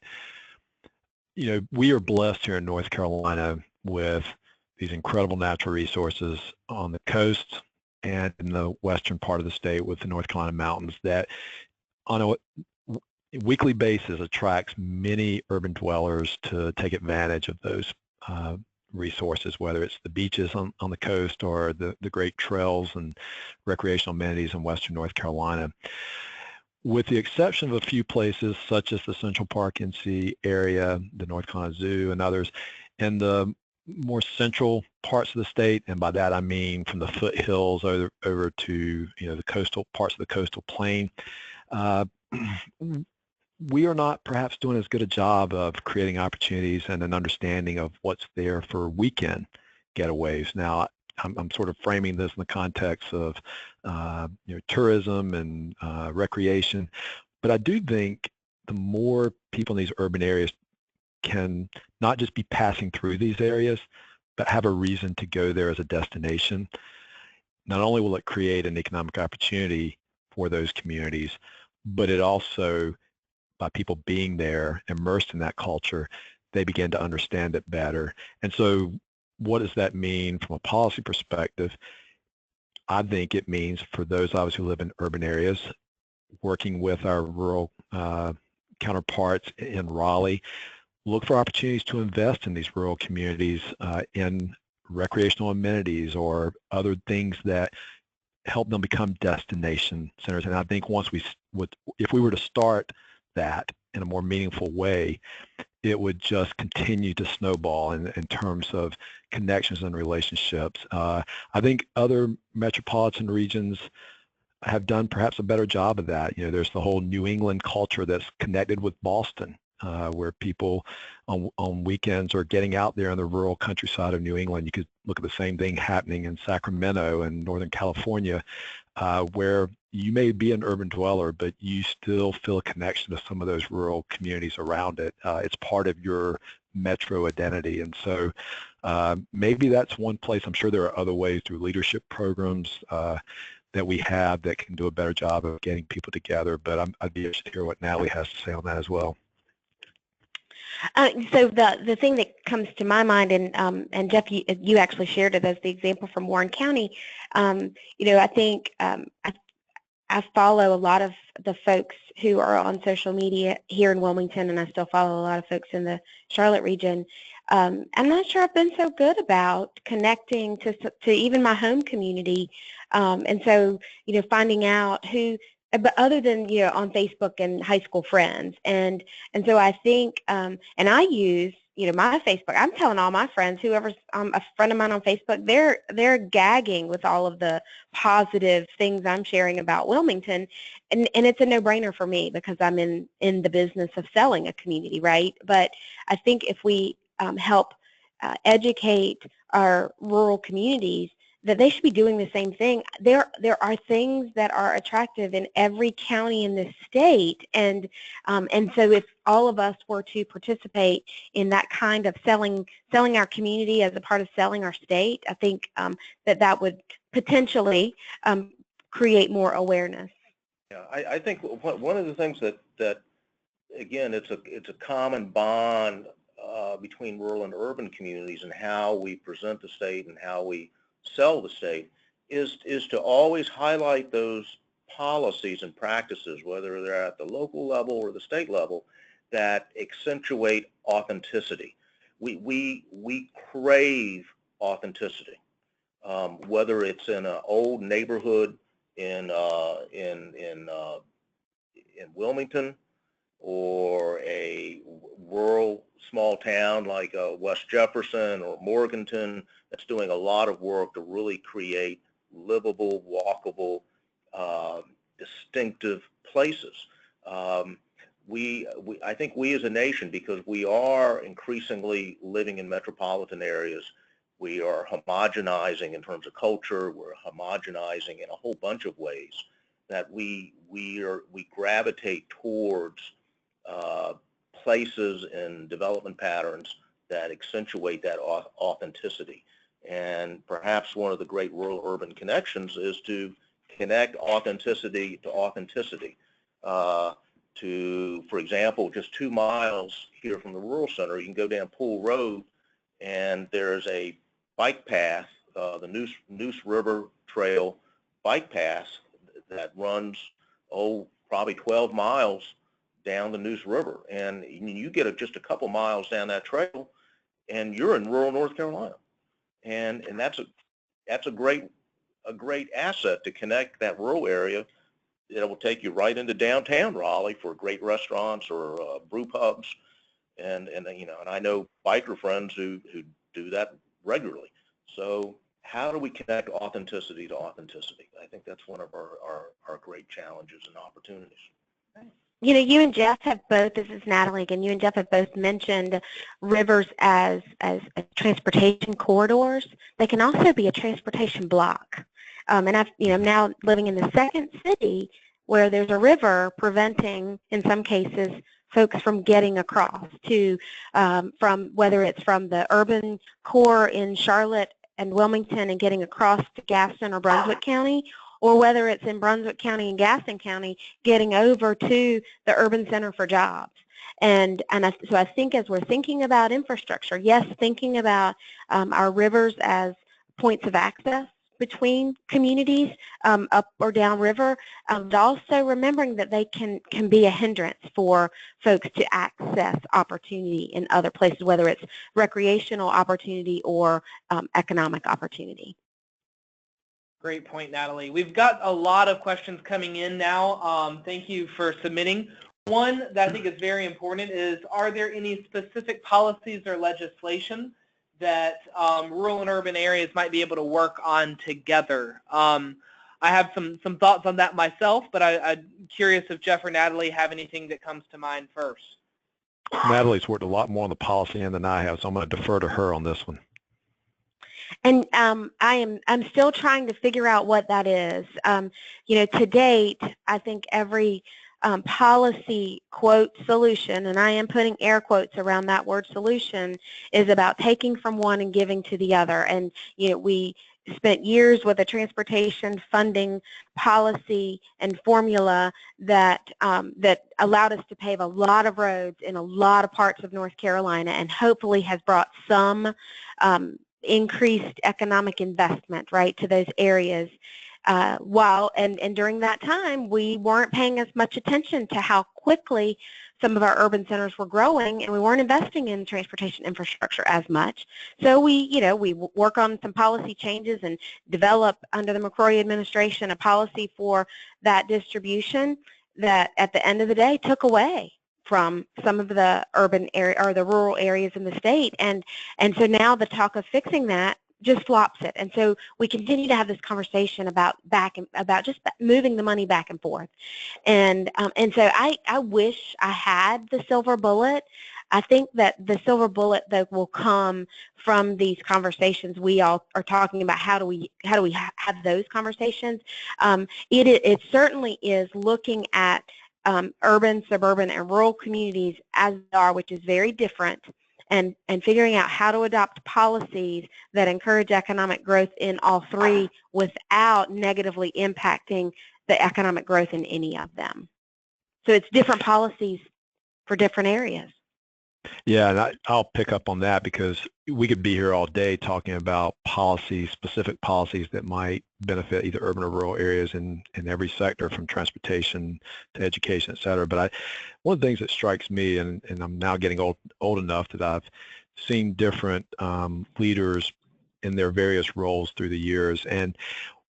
we are blessed here in North Carolina with these incredible natural resources on the coast and in the western part of the state with the North Carolina mountains that on a weekly basis attracts many urban dwellers to take advantage of those resources, whether it's the beaches on the coast or the great trails and recreational amenities in western North Carolina. With the exception of a few places such as the Central Park NC area, the North Carolina Zoo and others, in the more central parts of the state, and by that I mean from the foothills over to the coastal parts of the coastal plain, we are not perhaps doing as good a job of creating opportunities and an understanding of what's there for weekend getaways. Now, I'm sort of framing this in the context of tourism and recreation, but I do think the more people in these urban areas can not just be passing through these areas, but have a reason to go there as a destination, not only will it create an economic opportunity for those communities, but it also, by people being there, immersed in that culture, they begin to understand it better. And so what does that mean from a policy perspective? I think it means for those of us who live in urban areas, working with our rural counterparts in Raleigh, look for opportunities to invest in these rural communities in recreational amenities or other things that help them become destination centers. And I think if we were to start that in a more meaningful way, it would just continue to snowball in terms of connections and relationships. I think other metropolitan regions have done perhaps a better job of that. There's the whole New England culture that's connected with Boston, where people on weekends are getting out there in the rural countryside of New England. You could look at the same thing happening in Sacramento and Northern California, where you may be an urban dweller, but you still feel a connection to some of those rural communities around it. It's part of your metro identity. And so maybe that's one place. I'm sure there are other ways through leadership programs that we have that can do a better job of getting people together, but I'd be interested to hear what Natalie has to say on that as well. So the thing that comes to my mind, and Jeff, you actually shared it as the example from Warren County. I think I follow a lot of the folks who are on social media here in Wilmington, and I still follow a lot of folks in the Charlotte region. I'm not sure I've been so good about connecting to even my home community, and so finding out who. But other than on Facebook and high school friends, and so I think, and I use my Facebook. I'm telling all my friends, whoever's a friend of mine on Facebook, they're gagging with all of the positive things I'm sharing about Wilmington, and it's a no-brainer for me because I'm in the business of selling a community, right? But I think if we help educate our rural communities, that they should be doing the same thing. There are things that are attractive in every county in this state, and so if all of us were to participate in that kind of selling our community as a part of selling our state, I think that would potentially create more awareness. Yeah, I think one of the things that again, it's a common bond between rural and urban communities and how we present the state and how we sell the state is to always highlight those policies and practices, whether they're at the local level or the state level, that accentuate authenticity. We crave authenticity, whether it's in an old neighborhood in Wilmington, or a rural small town like West Jefferson or Morganton that's doing a lot of work to really create livable, walkable, distinctive places. I think we as a nation, because we are increasingly living in metropolitan areas, we are homogenizing in terms of culture, we're homogenizing in a whole bunch of ways, that we gravitate towards places and development patterns that accentuate that authenticity. And perhaps one of the great rural-urban connections is to connect authenticity to authenticity. For example, just 2 miles here from the rural center, you can go down Pool Road, and there's a bike path, the Neuse River Trail bike path that runs, probably 12 miles down the Neuse River, and you get just a couple miles down that trail, and you're in rural North Carolina, and that's a great asset to connect that rural area. It will take you right into downtown Raleigh for great restaurants or brew pubs, and I know biker friends who do that regularly. So how do we connect authenticity to authenticity? I think that's one of our great challenges and opportunities. You and Jeff have both, this is Natalie again, you and Jeff have both mentioned rivers as transportation corridors. They can also be a transportation block. And I'm now living in the second city where there's a river preventing, in some cases, folks from getting across to, from whether it's from the urban core in Charlotte and Wilmington and getting across to Gaston or Brunswick County, or whether it's in Brunswick County and Gaston County, getting over to the urban center for jobs. So I think as we're thinking about infrastructure, yes, thinking about our rivers as points of access between communities up or down river, but also remembering that they can be a hindrance for folks to access opportunity in other places, whether it's recreational opportunity or economic opportunity. Great point, Natalie. We've got a lot of questions coming in now. Thank you for submitting. One that I think is very important is, are there any specific policies or legislation that rural and urban areas might be able to work on together? I have some thoughts on that myself, but I'm curious if Jeff or Natalie have anything that comes to mind first. Natalie's worked a lot more on the policy end than I have, so I'm going to defer to her on this one. And I'm still trying to figure out what that is. To date, I think every policy quote solution, and I am putting air quotes around that word solution, is about taking from one and giving to the other. And we spent years with a transportation funding policy and formula that allowed us to pave a lot of roads in a lot of parts of North Carolina, and hopefully has brought some increased economic investment, right, to those areas. And during that time, we weren't paying as much attention to how quickly some of our urban centers were growing, and we weren't investing in transportation infrastructure as much. So we work on some policy changes and develop under the McCrory administration a policy for that distribution that at the end of the day took away from some of the urban area or the rural areas in the state, and so now the talk of fixing that just flops it. And so we continue to have this conversation about just moving the money back and forth, and so I wish I had the silver bullet. I think that the silver bullet that will come from these conversations we all are talking about, how do we have those conversations. It certainly is looking at urban, suburban, and rural communities as they are, which is very different, and figuring out how to adopt policies that encourage economic growth in all three without negatively impacting the economic growth in any of them. So it's different policies for different areas. Yeah, and I'll pick up on that because we could be here all day talking about policies, specific policies that might benefit either urban or rural areas in every sector, from transportation to education, et cetera. But one of the things that strikes me, and I'm now getting old enough that I've seen different leaders in their various roles through the years, and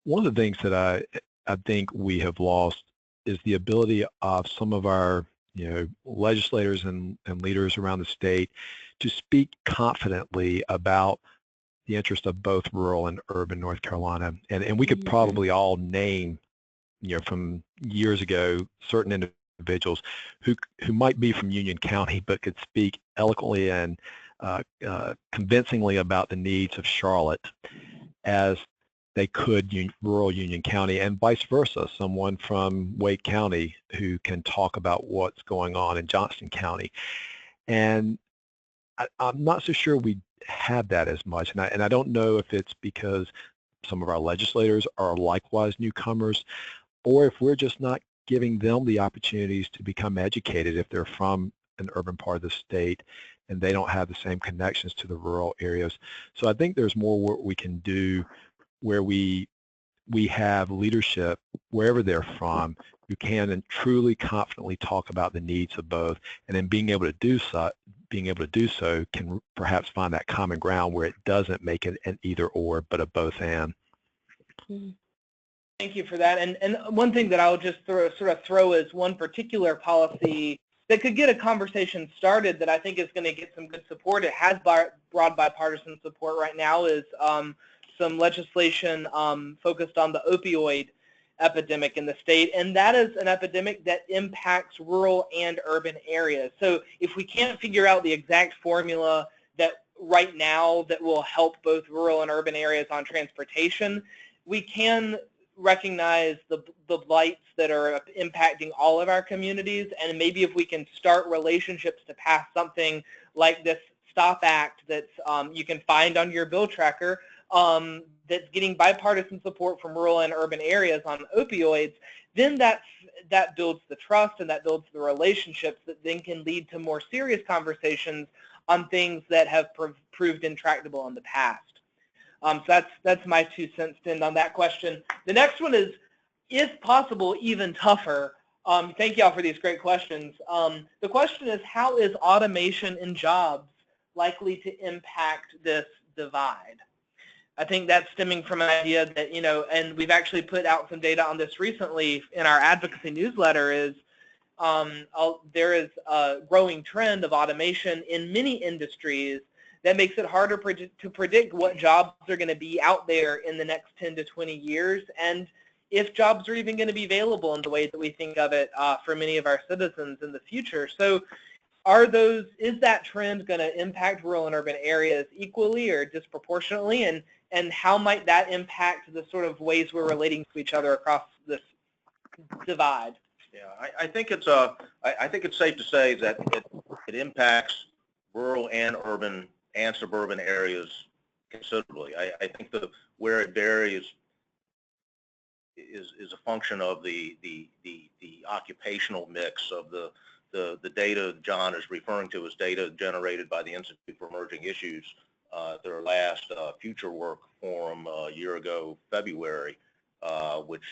one of the things that I think we have lost is the ability of some of our legislators and leaders around the state to speak confidently about the interest of both rural and urban North Carolina. And we could probably all name, from years ago, certain individuals who might be from Union County but could speak eloquently and convincingly about the needs of Charlotte as they could rural Union County, and vice versa, someone from Wake County who can talk about what's going on in Johnston County. And I'm not so sure we have that as much, and I don't know if it's because some of our legislators are likewise newcomers, or if we're just not giving them the opportunities to become educated if they're from an urban part of the state and they don't have the same connections to the rural areas. So I think there's more work we can do where we have leadership wherever they're from who can and truly confidently talk about the needs of both, and then being able to do so can perhaps find that common ground where it doesn't make it an either or but a both and. Thank you for that. And one thing that I'll just throw as one particular policy that could get a conversation started that I think is going to get some good support. It has broad bipartisan support right now, is some legislation focused on the opioid epidemic in the state, and that is an epidemic that impacts rural and urban areas. So if we can't figure out the exact formula that right now that will help both rural and urban areas on transportation, we can recognize the blights that are impacting all of our communities, and maybe if we can start relationships to pass something like this STOP Act that you can find on your bill tracker, that's getting bipartisan support from rural and urban areas on opioids, then that builds the trust and that builds the relationships that then can lead to more serious conversations on things that have proved intractable in the past. So that's my 2 cents to end on that question. The next one is, if possible, even tougher. Thank you all for these great questions. The question is, how is automation in jobs likely to impact this divide? I think that's stemming from an idea that, and we've actually put out some data on this recently in our advocacy newsletter, is there is a growing trend of automation in many industries that makes it harder to predict what jobs are going to be out there in the next 10 to 20 years, and if jobs are even going to be available in the way that we think of it for many of our citizens in the future. So is that trend going to impact rural and urban areas equally or disproportionately, and how might that impact the sort of ways we're relating to each other across this divide? Yeah, I think it's safe to say that it impacts rural and urban and suburban areas considerably. I think where it varies is a function of the occupational mix of the data John is referring to as data generated by the Institute for Emerging Issues, their last Future Work Forum a year ago, February, which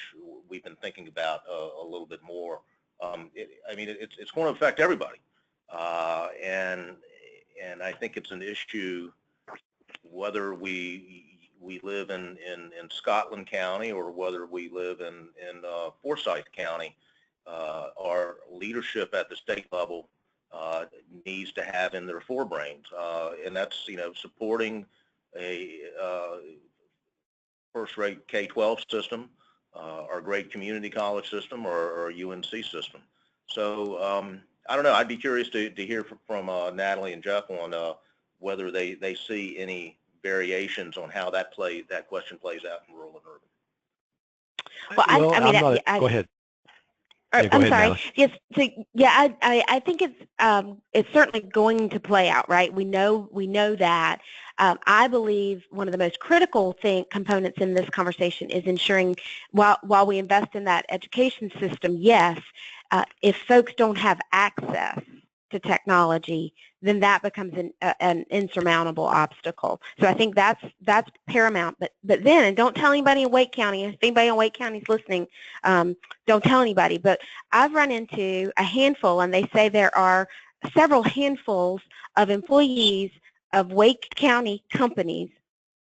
we've been thinking about a little bit more. It's going to affect everybody, and I think it's an issue whether we live in Scotland County or whether we live in Forsyth County. Our leadership at the state level needs to have in their forebrains, and that's supporting a first-rate K-12 system, our great community college system, or our UNC system. So I don't know. I'd be curious to hear from Natalie and Jeff on whether they see any variations on how that question plays out in rural and urban. Well, go ahead. I'm sorry. Natalie. Yes. So yeah, I think it's certainly going to play out, right? We know that. I believe one of the most critical components in this conversation is ensuring, while we invest in that education system, yes, if folks don't have access to technology, then that becomes an insurmountable obstacle. So I think that's paramount. But then, and don't tell anybody in Wake County, if anybody in Wake County is listening, don't tell anybody. But I've run into a handful, and they say there are several handfuls of employees of Wake County companies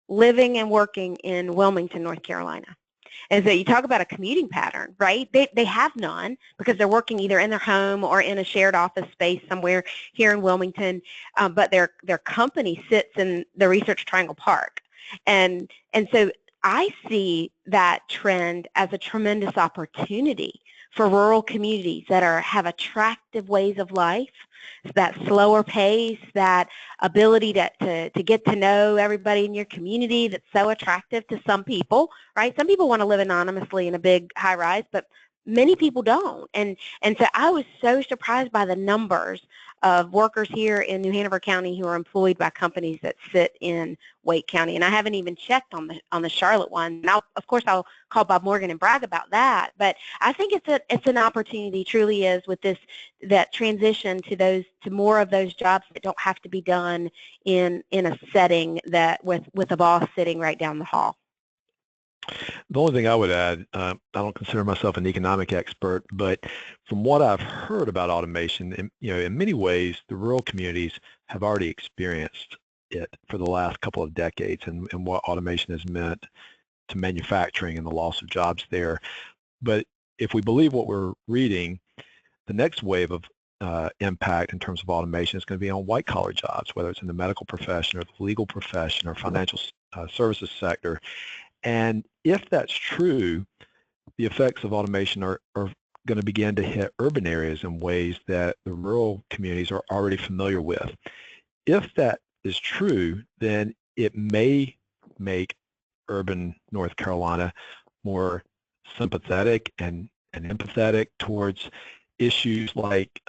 living and working in Wilmington, North Carolina. And so you talk about a commuting pattern, right? They have none because they're working either in their home or in a shared office space somewhere here in Wilmington, but their company sits in the Research Triangle Park. And so I see that trend as a tremendous opportunity for rural communities that have attractive ways of life, that slower pace, that ability to get to know everybody in your community that's so attractive to some people, right? Some people want to live anonymously in a big high-rise, but many people don't. And so I was so surprised by the numbers of workers here in New Hanover County who are employed by companies that sit in Wake County. And I haven't even checked on the Charlotte one. Now, of course, I'll call Bob Morgan and brag about that. But I think it's an opportunity, truly is, with that transition to more of those jobs that don't have to be done in a setting that with a boss sitting right down the hall. The only thing I would add, I don't consider myself an economic expert, but from what I've heard about automation, in many ways, the rural communities have already experienced it for the last couple of decades and what automation has meant to manufacturing and the loss of jobs there. But if we believe what we're reading, the next wave of impact in terms of automation is going to be on white-collar jobs, whether it's in the medical profession or the legal profession or financial services sector. And if that's true, the effects of automation are going to begin to hit urban areas in ways that the rural communities are already familiar with. If that is true, then it may make urban North Carolina more sympathetic and empathetic towards issues like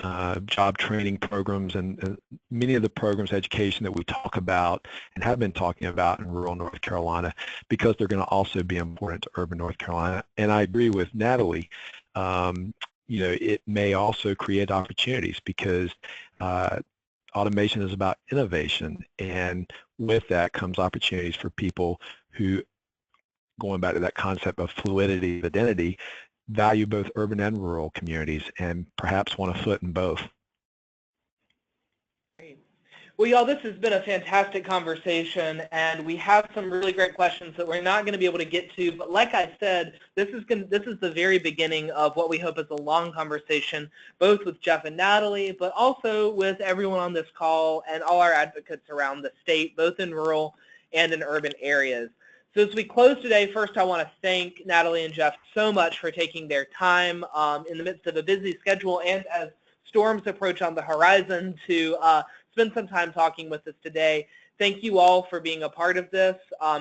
job training programs and many of the programs, education that we talk about and have been talking about in rural North Carolina, because they're going to also be important to urban North Carolina. And I agree with Natalie, you know, it may also create opportunities because automation is about innovation, and with that comes opportunities for people who, going back to that concept of fluidity of identity, value both urban and rural communities and perhaps want a foot in both. Great. Well, y'all, this has been a fantastic conversation, and we have some really great questions that we're not going to be able to get to, but like I said, this is the very beginning of what we hope is a long conversation, both with Jeff and Natalie, but also with everyone on this call and all our advocates around the state, both in rural and in urban areas. So as we close today, first I want to thank Natalie and Jeff so much for taking their time in the midst of a busy schedule and as storms approach on the horizon to spend some time talking with us today. Thank you all for being a part of this,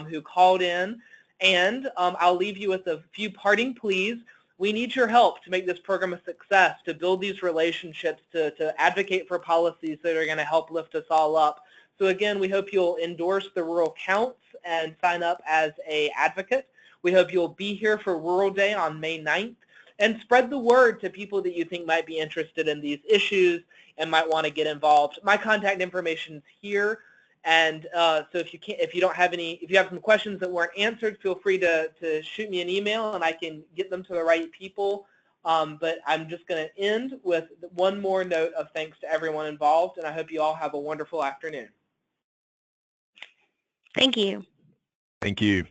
who called in, and I'll leave you with a few parting pleas. We need your help to make this program a success, to build these relationships, to advocate for policies that are going to help lift us all up. So again, we hope you'll endorse the Rural Counts and sign up as an advocate. We hope you'll be here for Rural Day on May 9th and spread the word to people that you think might be interested in these issues and might want to get involved. My contact information is here, and so if you have some questions that weren't answered, feel free to shoot me an email and I can get them to the right people. But I'm just going to end with one more note of thanks to everyone involved, and I hope you all have a wonderful afternoon. Thank you. Thank you.